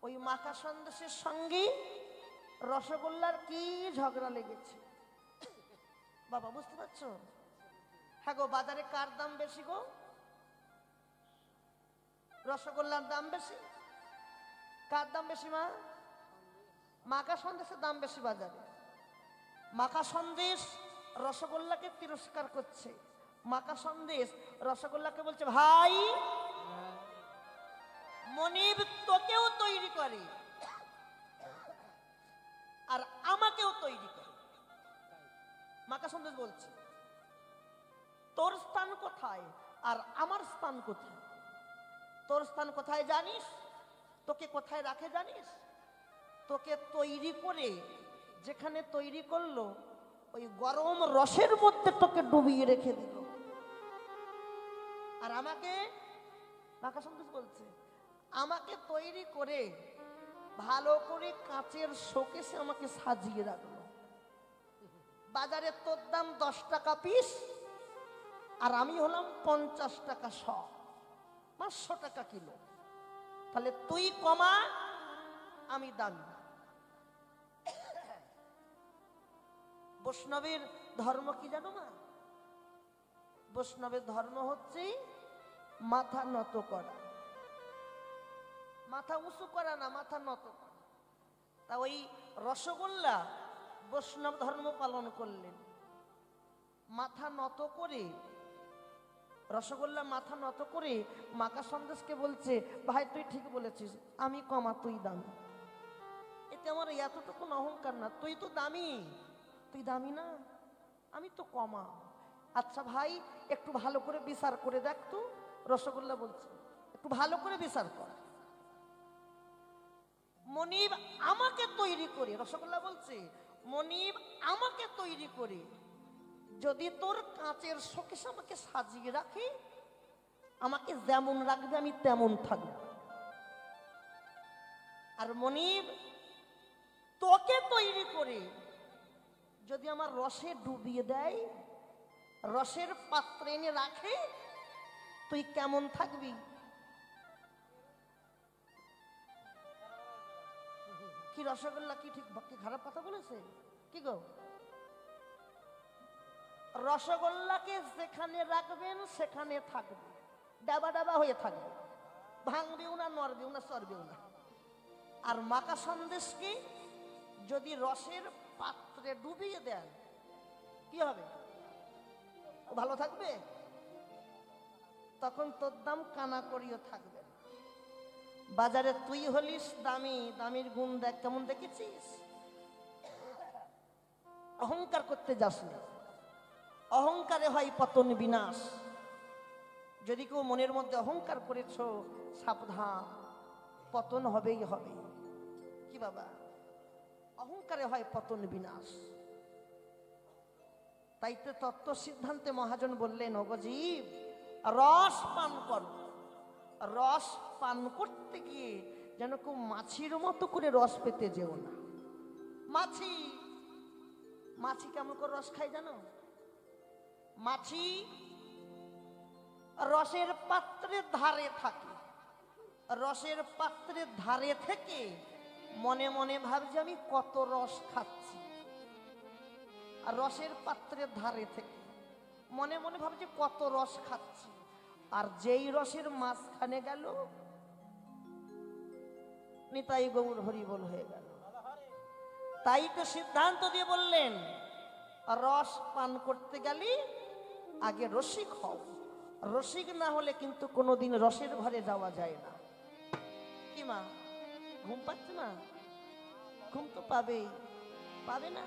ওই মাখা সন্দেশের সঙ্গে রসগোল্লার কি ঝগড়া লেগেছে বাবা, বুঝতে পারছো? হ্যাঁ গো, বাজারে কার দাম বেশি গো? রসগোল্লার দাম বেশি। কার দাম বেশি মা? মাখা সন্দেশের দাম বেশি বাজারে। মাখা সন্দেশ রসগোল্লাকে তিরস্কার করছে। মাখা সন্দেশ রসগোল্লাকে বলছে, ভাই মনিব তোকেও তৈরি করে আর আমাকেও তৈরি করে। মাখা সন্দেশ বলছে, তোর স্থান কোথায় আর আমার স্থান কোথায়? তোর স্থান কোথায় জানিস? তোকে কোথায় রাখে জানিস? তোকে তৈরি করে যেখানে তৈরি করলো, ওই গরম রসের মধ্যে তোকে ডুবিয়ে রেখে দিল। আর আমাকে, মাখা সন্দেশ বলছে, আমাকে তৈরি করে ভালো করে কাঁচের শোকেসে আমাকে সাজিয়ে রাখলো। বাজারে তোর দাম 10 টাকা পিস, আর আমি হলাম 50 টাকা শ, 500 টাকা কিলো। তাহলে তুই কমা, আমি দামি। বৈষ্ণবের ধর্ম কি জানো না? বৈষ্ণবের ধর্ম হচ্ছে মাথা নত করা, মাথা উঁচু করা না, মাথা নত করা। তা ওই রসগোল্লা বৈষ্ণব ধর্ম পালন করলেন, মাথা নত করে, রসগোল্লা মাথা নত করে মাখা সন্দেশকে বলছে, ভাই তুই ঠিক বলেছিস, আমি কমা তুই দামি। এতে আমার এতটুকু অহংকার না, তুই তো দামি, তুই দামি না, আমি তো কমা। আচ্ছা ভাই, একটু ভালো করে বিচার করে দেখ তো। রসগোল্লা বলছে, একটু ভালো করে বিচার কর। মনিব আমাকে তৈরি করে, রসগোল্লা বলছে মনিব আমাকে তৈরি করে যদি তোর কাঁচের শোকেস আমাকে সাজিয়ে রাখে, আমাকে যেমন রাখবে আমি তেমন থাকবো। আর মনিব তোকে তৈরি করে যদি আমার রসে ডুবিয়ে দেয়, রসের পাত্রে এনে রাখে, তুই কেমন থাকবি? কি রসগোল্লা কি ঠিক কি খারাপ কথা বলেছে? কি গো, রসগোল্লাকে যেখানে রাখবেন সেখানে থাকবে, ডাবা ডাবা হয়ে থাকবে, ভাঙবেও না, নড়বেও না, সরবেও না। আর মাকা সন্দেশকে যদি রসের পাত্রে ডুবিয়ে দেন কি হবে? ভালো থাকবে? তখন তোর দাম কানা করিও থাকবে। বাজারে তুই হলিস দামি, দামির গুণ দেখ কেমন দেখেছিস? অহংকার করতে যাস না, অহংকারে হয় পতন বিনাশ। যদি কেউ মনের মধ্যে অহংকার করেছ, সাবধান, পতন হবেই হবে। কি বাবা, অহংকারে হয় পতন বিনাশ। তাই তো তত্ত্ব সিদ্ধান্তে মহাজন বললেন, ওগো জীব, রস পান করো। রস পান করতে গিয়ে যেন কেউ মাছির মতো করে রস পেতে যেও না। মাছি মাছি কেমন করে রস খায় জানো? মাছি রসের পাত্রের ধারে থাকে, রসের পাত্রের ধারে থেকে মনে মনে ভাবছে আমি কত রস খাচ্ছি। আর রসের পাত্রের ধারে থেকে মনে মনে ভাবছে কত রস খাচ্ছি। আর যেই রসের মাঝখানে গেল, নিতাই গৌর হরি বল হয়ে গেল। তাই তো সিদ্ধান্ত দিয়ে বললেন, রস পান করতে গেলে আগে রসিক হও। রসিক না হলে কিন্তু কোনোদিন রসের ঘরে যাওয়া যায় না। কি মা, ঘুম পাচ্ছে না? ঘুম তো পাবেই, পাবে না?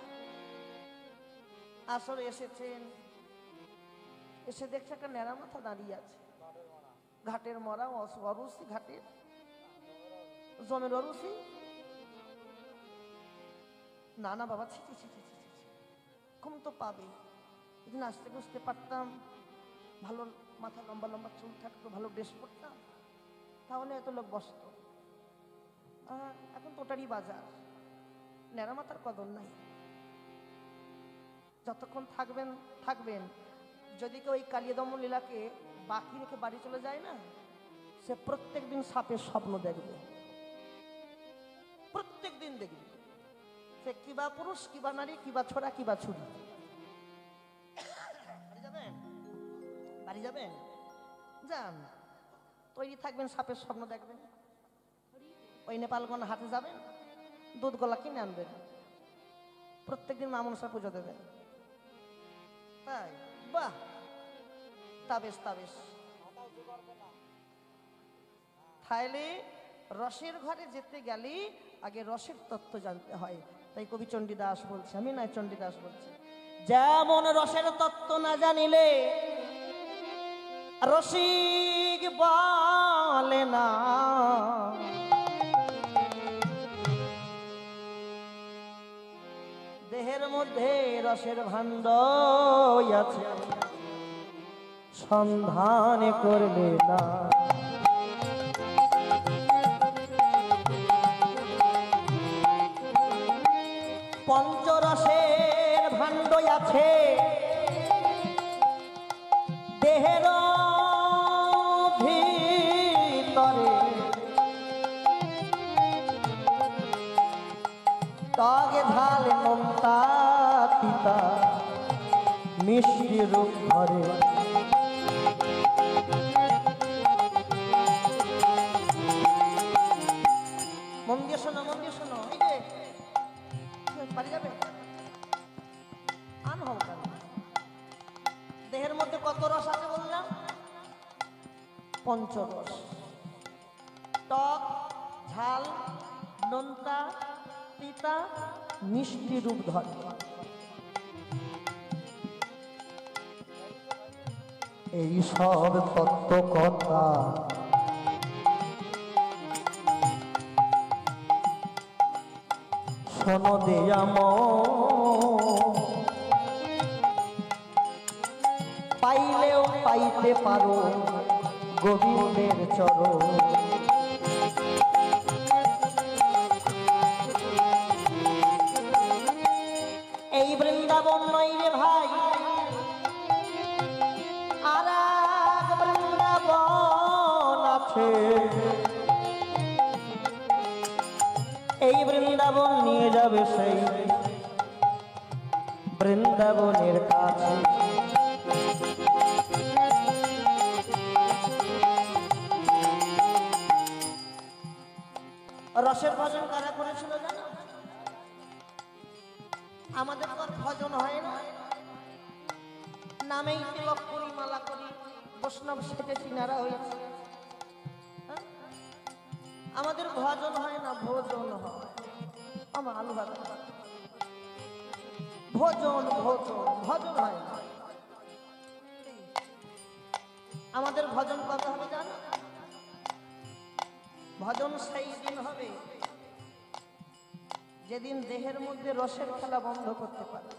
আসলে এসেছেন, এসে দেখছে একটা ন্যাড়া মাথা দাঁড়িয়ে আছে ঘাটের মরা, অরুষি ঘাটের জমের অরুষি। না না বাবা, ছি ছি ছি ছি ছি, ঘুম তো পাবে। যদি নাচতে বুঝতে পারতাম, ভালো মাথা লম্বা লম্বা চুল থাকতো, ভালো ড্রেস পরতাম, তাহলে এত লোক বসত। এখন তোটারই বাজার, ন্যাড়া মাথার কদর নাই। যতক্ষণ থাকবেন থাকবেন। যদি কেউ ওই কালিয়াদমন লীলাকে বাকি রেখে বাড়ি চলে যায় না, সে প্রত্যেক দিন সাপের স্বপ্ন দেখবে, প্রত্যেক দিন দেখবে। সে কিবা পুরুষ, কিবা নারী, কিবা ছোড়া, কিবা ছুরি। বাড়ি যাবেন, বাড়ি যাবেন, যান, তৈরি থাকবেন, সাপের স্বপ্ন দেখবেন। ওই নেপালগঞ্জ হাটে যাবেন, দুধ গলা কিনে আনবেন, প্রত্যেকদিন মা মনসার পুজো দেবেন। তাই বাহ, তাবেশ তাবেশ। তাইলে রসের ঘরে যেতে গেলে আগে রসের তত্ত্ব জানতে হয়। তাই কবি চণ্ডীদাস বলছে, আমি নয়, চণ্ডীদাস বলছে, যেমন রসের তত্ত্ব না জানিলে রসিক বলে না, দেহের মধ্যে রসের ভাণ্ডার আছে, সন্ধান করলে না। পঞ্চরসের ভাণ্ডার আছে দেহের ভিতরে, টক ঝাল নোনতা তিতা মিষ্টি রূপ ধরে। মন দিয়ে শোনো, মন দিয়ে শোনো। এই যে বাড়ি যাবে, আন হোক। দেহের মধ্যে কত রস আছে বললাম? পঞ্চরস, টক ঝাল নোনতা তিতা মিষ্টি রূপ ধরে। এই সব তত্ত্ব কথা শোনো দেয়াম পাইলেও পাইতে পারো গোবিন্দের চরণ। এই বৃন্দাবন নয় রে ভাই, আর এক বৃন্দাবন আছে। এই বৃন্দাবন নিয়ে যাবে সেই বৃন্দাবনের কাছে। রসের ভজন কারা করেছিল জানো? আমাদের তো ভজন হয় না, নামেই তিলক করি মালা করি বৈষ্ণব সেটে চিনারা হয়েছে। আমাদের ভজন হয় না, ভোজন হয়। আমার আলু ভাজা ভোজন ভোজন ভজন হয় না। আমাদের ভজন কবে হবে জানো? ভজন সেই দিন হবে যেদিন দেহের মধ্যে রসের খেলা বন্ধ করতে পারে,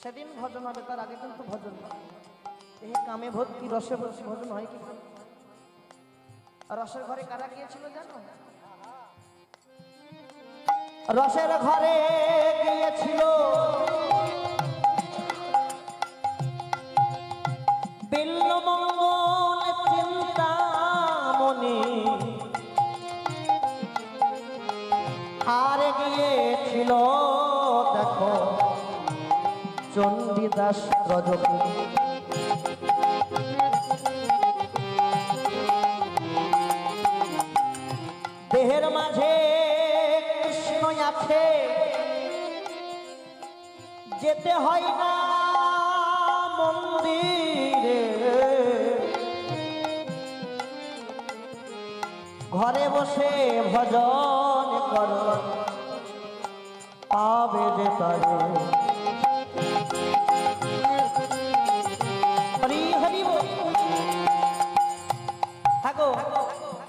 সেদিন ভজন হবে। তার আগে কিন্তু ভজন নয়। দেহে কামে ভর্তি, রসে ভর্তি, ভজন হয় কি? রসের ঘরে কারা গিয়েছিল জানো? রসের ঘরে গিয়েছিল বিল্লমঙ্গল চিন্তামণি, আর গিয়েছিল দেখো চণ্ডীদাস রজনী। দেহের মাঝে কৃষ্ণ আছে, যেতে হয় না মন্দিরে, ঘরে বসে ভজন কর পাবে যে তারে। হরি হরি বল। থাকো,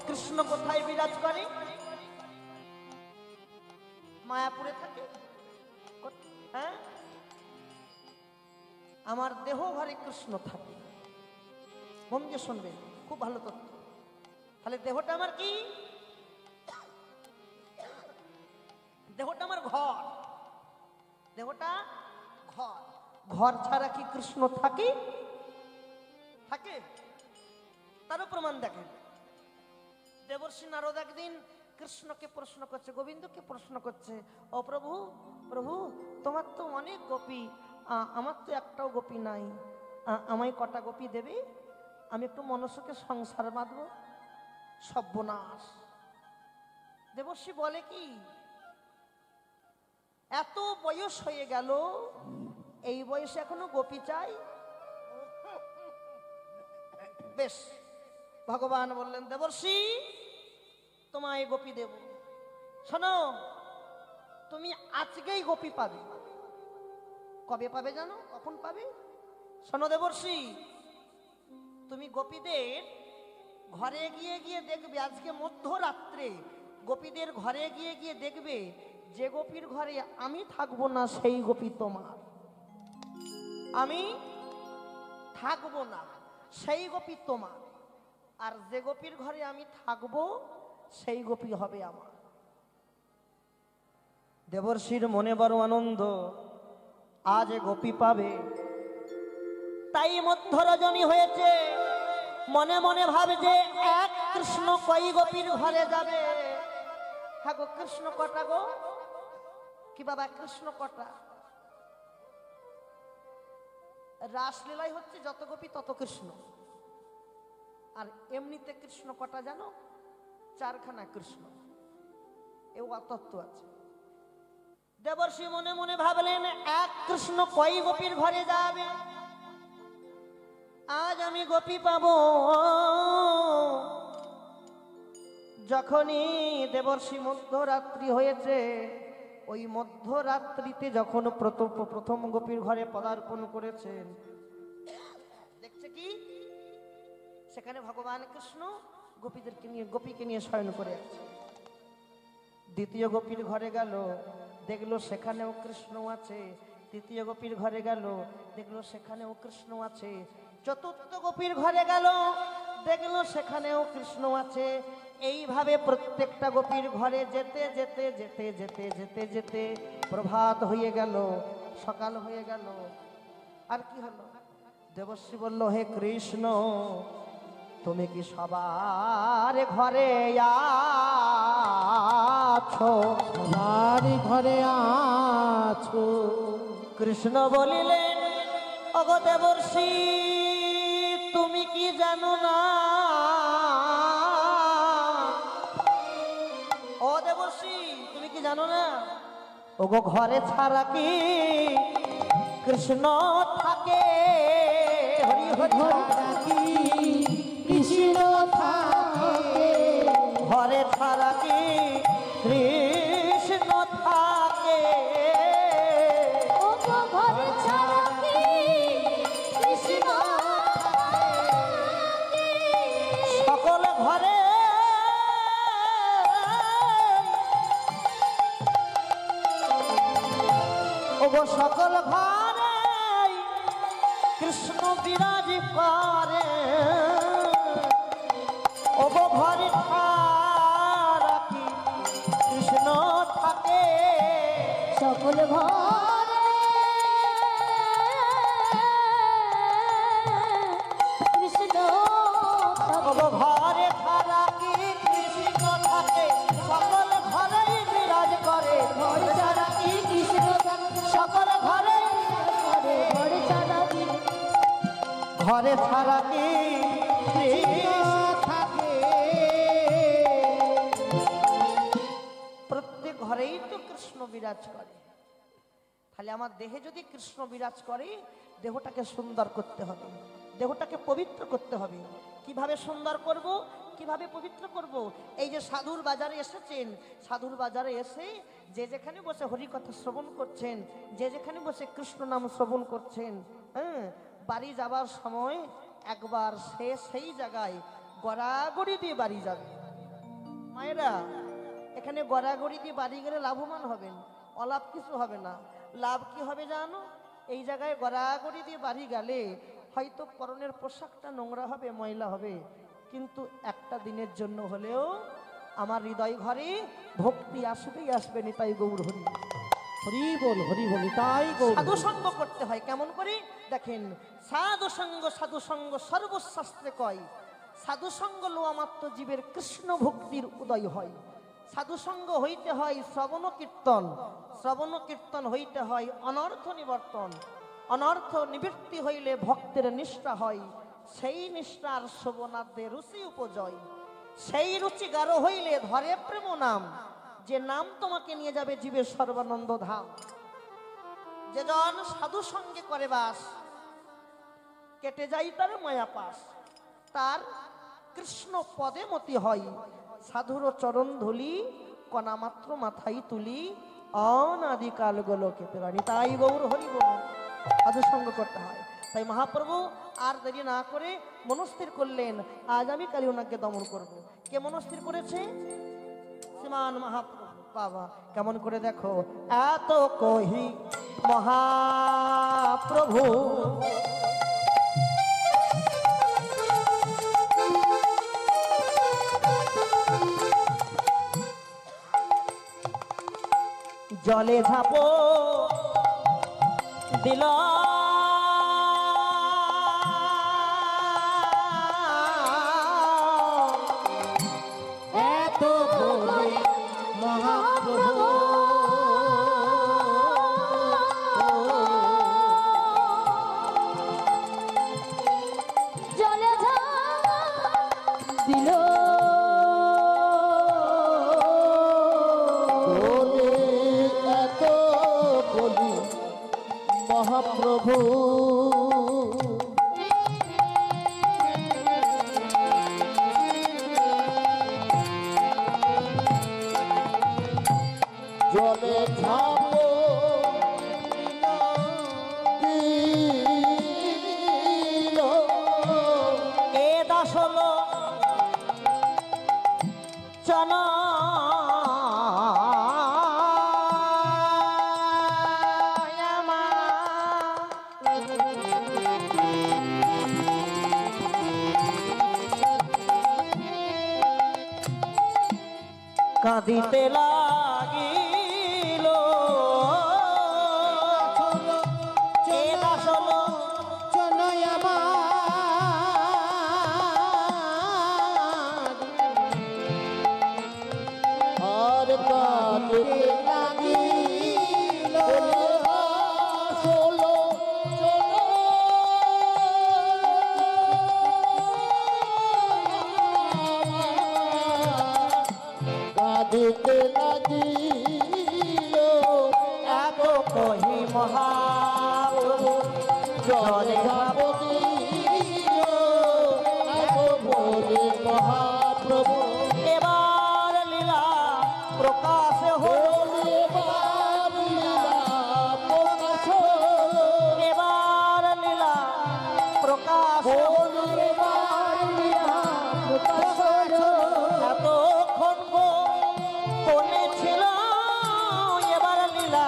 কৃষ্ণ কোথায় বিরাজ করে? মায়াপুরে থাকে। হ্যাঁ, আমার দেহ ঘরে কৃষ্ণ থাকে। মন দিয়ে শুনবেন, খুব ভালো তথ্য। তাহলে দেহটা আমার কি? দেহটা আমার ঘর। দেহটা ঘর। ঘর ছাড়া কি কৃষ্ণ থাকে? থাকে? তারও প্রমাণ দেখেন। দেবর্ষি নারদ একদিন কৃষ্ণকে প্রশ্ন করছে, গোবিন্দকে প্রশ্ন করছে, ও প্রভু, প্রভু তোমার তো অনেক গোপী, আমার তো একটাও গোপী নাই, আমায় কটা গোপী দেবে? আমি একটু মনুষ্যকে সংসার বাঁধব। সর্বনাশ। দেবর্ষি বলে কি, এত বয়স হয়ে গেল, এই বয়সে এখনো গোপী চাই? বেশ, ভগবান বললেন, দেবর্ষি তোমায় গোপী দেব। শোনো, তুমি আজকেই গোপী পাবে। কবে পাবে জানো? কখন পাবে? শোনো দেবর্ষি, তুমি গোপীদের ঘরে গিয়ে গিয়ে দেখবে, আজকে মধ্যরাত্রে গোপীদের ঘরে গিয়ে গিয়ে দেখবে, যে গোপীর ঘরে আমি থাকবো না সেই গোপী তোমার। আমি থাকবো না সেই গোপী তোমার, আর যে গোপীর ঘরে আমি থাকবো সেই গোপী হবে আমার। দেবর্ষির মনে বড় আনন্দ, আজ গোপী পাবে। তাই মধ্য রজনী হয়েছে, মনে মনে ভাবছে এক কৃষ্ণ কই গোপীর ঘরে যাবে। হ্যাঁ গো, কৃষ্ণ কটা গো? কি বাবা, কৃষ্ণ কটা? রাসলীলাই হচ্ছে যত গোপী তত কৃষ্ণ। আর এমনিতে কৃষ্ণ কটা জানো? চারখানা কৃষ্ণ। এও তত্ত্ব আছে। দেবর্ষি মনে মনে ভাবলেন, এক কৃষ্ণ কই গোপীর ঘরে যাবে? আজ আমি গোপী পাবো। যখনই দেবর্ষি মধ্যরাত্রি হয়েছে, ওই মধ্যরাত্রিতে যখন প্রথম গোপীর ঘরে পদার্পণ করেছেন, দেখছে কি সেখানে ভগবান কৃষ্ণ গোপীকে নিয়ে শয়ন করে আছে। দ্বিতীয় গোপীর ঘরে গেল, দেখলো সেখানেও কৃষ্ণ আছে। তৃতীয় গোপীর ঘরে গেল, দেখলো সেখানেও কৃষ্ণ আছে। চতুর্থ গোপীর ঘরে গেল, দেখলো সেখানেও কৃষ্ণ আছে। এইভাবে প্রত্যেকটা গোপীর ঘরে যেতে যেতে যেতে যেতে যেতে যেতে প্রভাত হয়ে গেল, সকাল হয়ে গেল। আর কি হলো? দেবশ্রী বলল, হে কৃষ্ণ, তুমি কি সবার ঘরে আছো? সবার ঘরে আছো। কৃষ্ণ বলিলেন, ওগো দেবর্ষি, তুমি কি জানো না? ও দেবর্ষি, তুমি কি জানো না? ওগো ঘরে ছাড়া কি কৃষ্ণ থাকে? হরি হরি কি কৃষ্ণ থাকে? ঘরে ছাড়া কি কৃষ্ণ থাকে? ওগো ঘরে ছাড়া কি কৃষ্ণ থাকে? সকল ঘরে ওগো সকল ঘরে কৃষ্ণ বিরাজ করে। ওগো ঘরে ছাড়া কি কৃষ্ণ থাকে? সকল ঘরে কৃষ্ণ ওগো ঘরে ছাড়া কি কৃষ্ণ থাকে? সকল ঘরেই বিরাজ করে। ঘরে ছাড়া কি কৃষ্ণ থাকে? সকল ঘরে ঘরে ঘরে ছাড়া কি ঘরে ছাড়া কি কৃষ্ণ থাকে। প্রত্যেক ঘরেই তো কৃষ্ণ বিরাজ করে। তাহলে আমার দেহে যদি কৃষ্ণ বিরাজ করে, দেহটাকে সুন্দর করতে হবে, দেহটাকে পবিত্র করতে হবে। কিভাবে সুন্দর করব, কিভাবে পবিত্র করব? এই যে সাধুর বাজারে এসেছেন, সাধুর বাজারে এসে যে যেখানে বসে হরি কথা শ্রবণ করছেন, যে যেখানে বসে কৃষ্ণ নাম শ্রবণ করছেন, হ্যাঁ, বাড়ি যাবার সময় একবার সেই জায়গায় গড়াগড়ি দিয়ে বাড়ি যাবে। মায়েরা, এখানে গড়াগড়ি দিয়ে বাড়ি গেলে লাভবান হবেন, অলাভ কিছু হবে না। লাভ কি হবে জানো? এই জায়গায় গড়াগড়ি দিয়ে বাড়ি গেলে হয়তো পরনের পোশাকটা নোংরা হবে, ময়লা হবে, কিন্তু একটা দিনের জন্য হলেও আমার হৃদয় ঘরে ভক্তি আসবেই আসবে। নিতাই গৌর হরি। হরি বল, হরি বল, তাই গৌর। সাধু সঙ্গ করতে হয়। কেমন করে? দেখেন, সাধু সঙ্গ সর্বশাস্ত্রে কয়, সাধু সঙ্গ লোয়া মাত্র জীবের কৃষ্ণ ভক্তির উদয় হয়। সাধু সঙ্গ হইতে হয় শ্রবণ কীর্তন, শ্রবণ কীর্তন হইতে হয় অনর্থ নিবর্তন, অনর্থ নিবৃত্তি হইলে ভক্তের নিষ্ঠা হয়, সেই নিষ্ঠার শোভনার্থে রুচি উপজয়, সেই রুচি গাঢ় হইলে ধরে প্রেম নাম, যে নাম তোমাকে নিয়ে যাবে জীবের সর্বানন্দ ধাম। যে জন সাধু সঙ্গে করে বাস, কেটে যাই তার মায়া পাশ, তার কৃষ্ণ পদে মতি হয়। সাধুর চরণ ধুলি কণা মাত্র মাথায় তুলি, অনাদিকাল গোলকে প্রাণী। তাই গৌর হরি বল, সাধু সঙ্গ করতে হয়। তাই মহাপ্রভু আর দেরি না করে মনস্থির করলেন, আজ আমি কালী ওনাকে দমন করব। কে মনস্থির করেছে? শ্রীমান মহাপ্রভু। বাবা, কেমন করে দেখো, এত কহি মহাপ্রভু জলে ঝাঁপো দিল, এত বলে মহাপ্রভু। জলে দিল বলে এত বলি মহাপ্রভু। জলে ঝাঁপো দিল, এ দাস হলো চনা কাঁদিতে লাগিল এ দাস হলো চনয় আমার আর কাঁদিতে লাগিল চলো চলো কাঁদিতে লাগিল এত কহি মহাপ্রভু জলে যাব এত বলে মহাপ্রভু এবার লীলা প্রকাশ হল এবার লীলা প্রকাশ হলো এবার লীলা প্রকাশ হল এবার লীলা প্রকাশ হলো এতক্ষণ কোনে ছিল এবার লীলা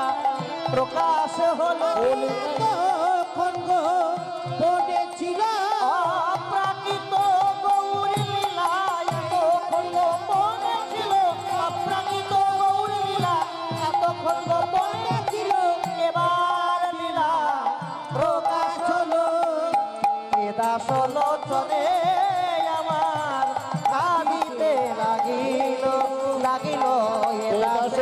প্রকাশ হলো খন্ড পড়েছিল অপ্রাকৃত গৌরী লীলা এতক্ষণ গোপনে ছিল অপ্রাকৃত গৌরী লীলা এতক্ষণ গোপনে ছিল এবার লীলা প্রকাশ হলো এ দাস লোচনে আমার কাঁদিতে লাগিল লাগিল এ দাস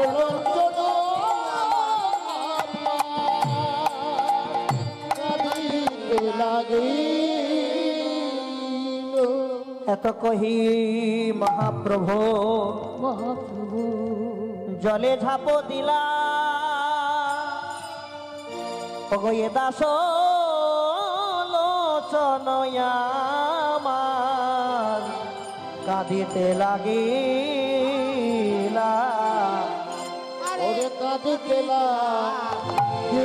এত কহি মহাপ্রভু জলে ঝাপ দিলা ওগো এ দাস লোচনয়ামার কাঁদিতে লাগিলা ওরে কাঁদিতে লাগিল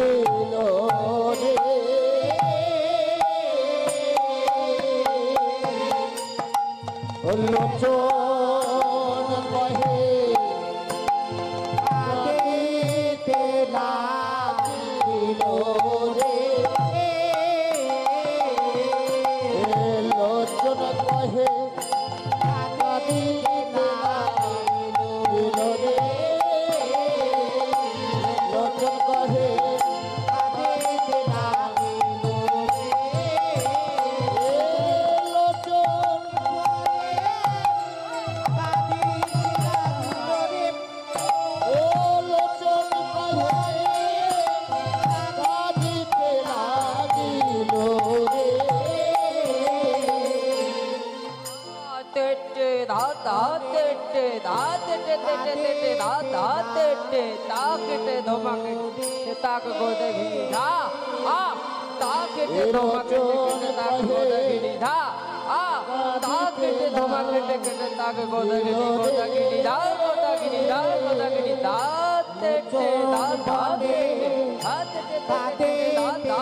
রে লোচন কহে কাঁদিতে লাগিল রে লোচন কহে কাঁদিতে লাগিল রে লোচন কহে কাঁদিতে লাগিল রে লোচন ও লোচন কহে কাঁদিতে লাগিল রে তেটে দাদা তেটে দাতেটে তেটে তেটে দাদা তেটে তাকেটে ধোমাকে তাক গোদগিনি ধা আ তাকেটে ধোমাকে কেটে তাক গোদগিনি ধা আ তাকেটে ধোমাকে কেটে তাক গোদগিনি গোদগিনি ধা গোদগিনি ধা গোদগিনি ধা তেটে দাদা তেটে দাতেটে তেটে দাদা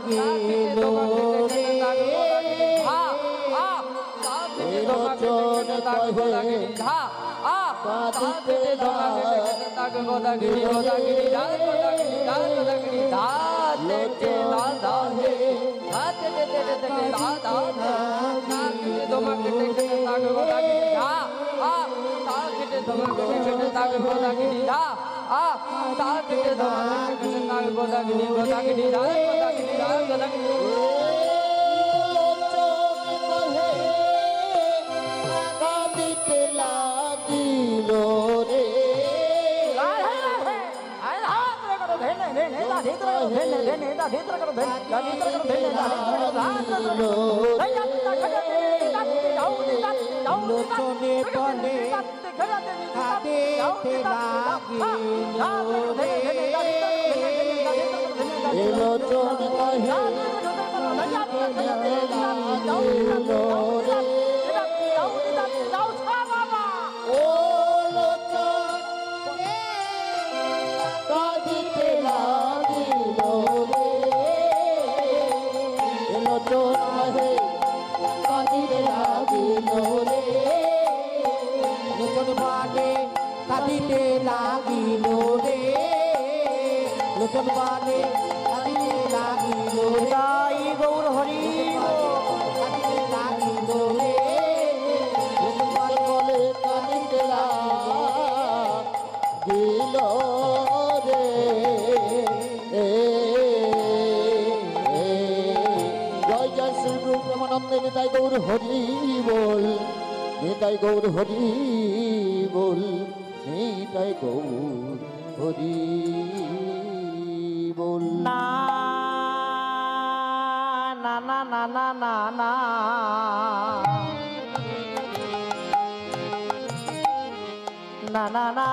তাকেটে ধোমাকে কেটে তাক গোদগিনি ধা আ তাকেটে ধোমাকে কেটে তাক গোদগিনি ধা আ তাকেটে ধোমাকে কেটে তাক গোদগিনি গোদগিনি ধা গোদগিনি ধা গোদগিনি ধা তেটে দাদা তেটে তেটে তেটে দাদা তাকেটে ধোমাকে কেটে তাক গোদগিনি ধা আ তাকেটে ধোমাকে কেটে তাক গোদগিনি ধা আ তাকেটে ধোমাকে কেটে তাক গোদগিনি গোদগিনি ধা গোদগিনি ধা গোদগিনি কাঁদিতে লাগিল রে লোচনে বলে কাঁদিতে লাগিল রে লোচন কহে কাঁদিতে লাগিল রে ও লোচন কাঁদিতে লাগিল রে লোচন কহে কাঁদিতে লাগিল রে লোচন বানে কাঁদিতে লাগিল রে লোচন বানে কাঁদিতে লাগিল রে তাই গৌর হরি কাঁদিতে লাগিল রে লোচন বানে বলে কাঁদিতে লাগিল নিতাই গৌর হরি বল, নিতাই গৌর হরি বল, নিতাই গৌর হরি বল। না না না না না না না না না না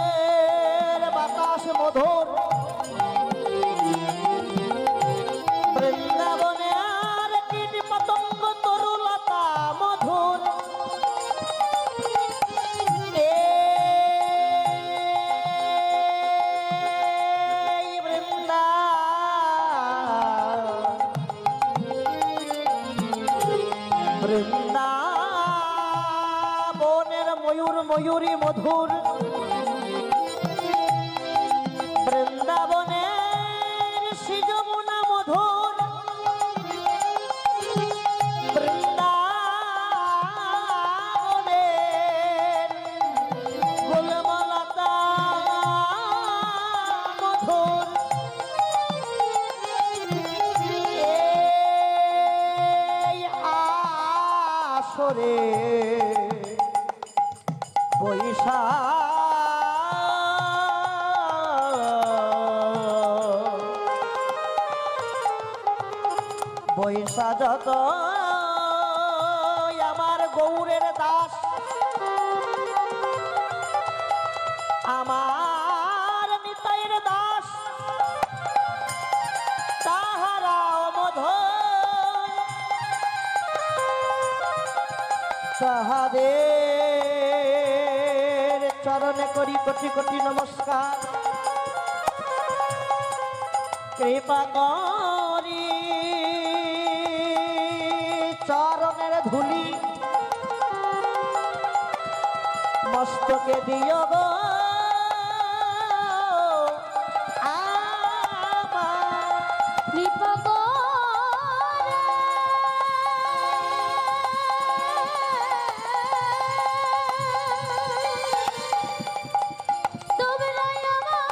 বৃন্দাবনের বাতাস মধুর, বৃন্দাবনের কীট পতঙ্গ তরুলতা মধুর, বৃন্দাবনের ময়ূর ময়ূরী মধুর, বৃন্দাবনের সিজমুনা মধুর, বৃন্দাবনের গুলমলতা মধুর, এই আসরে বৈশা যত আমার গৌরের দাস, আমার নিতাইয়ের দাস, তাহারাও মধুর, তাহাদের চরণে করি কোটি কোটি নমস্কার। কৃপা করি চরণের ধুলি মস্তকে দিও গো আমার, কৃপা করে তোমরাই আমার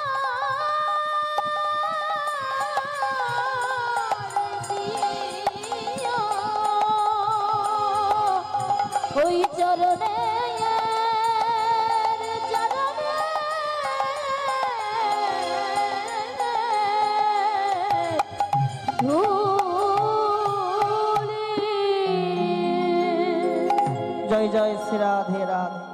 দিও ওই চরণে জয় জয় শ্রী রাধে রাধে।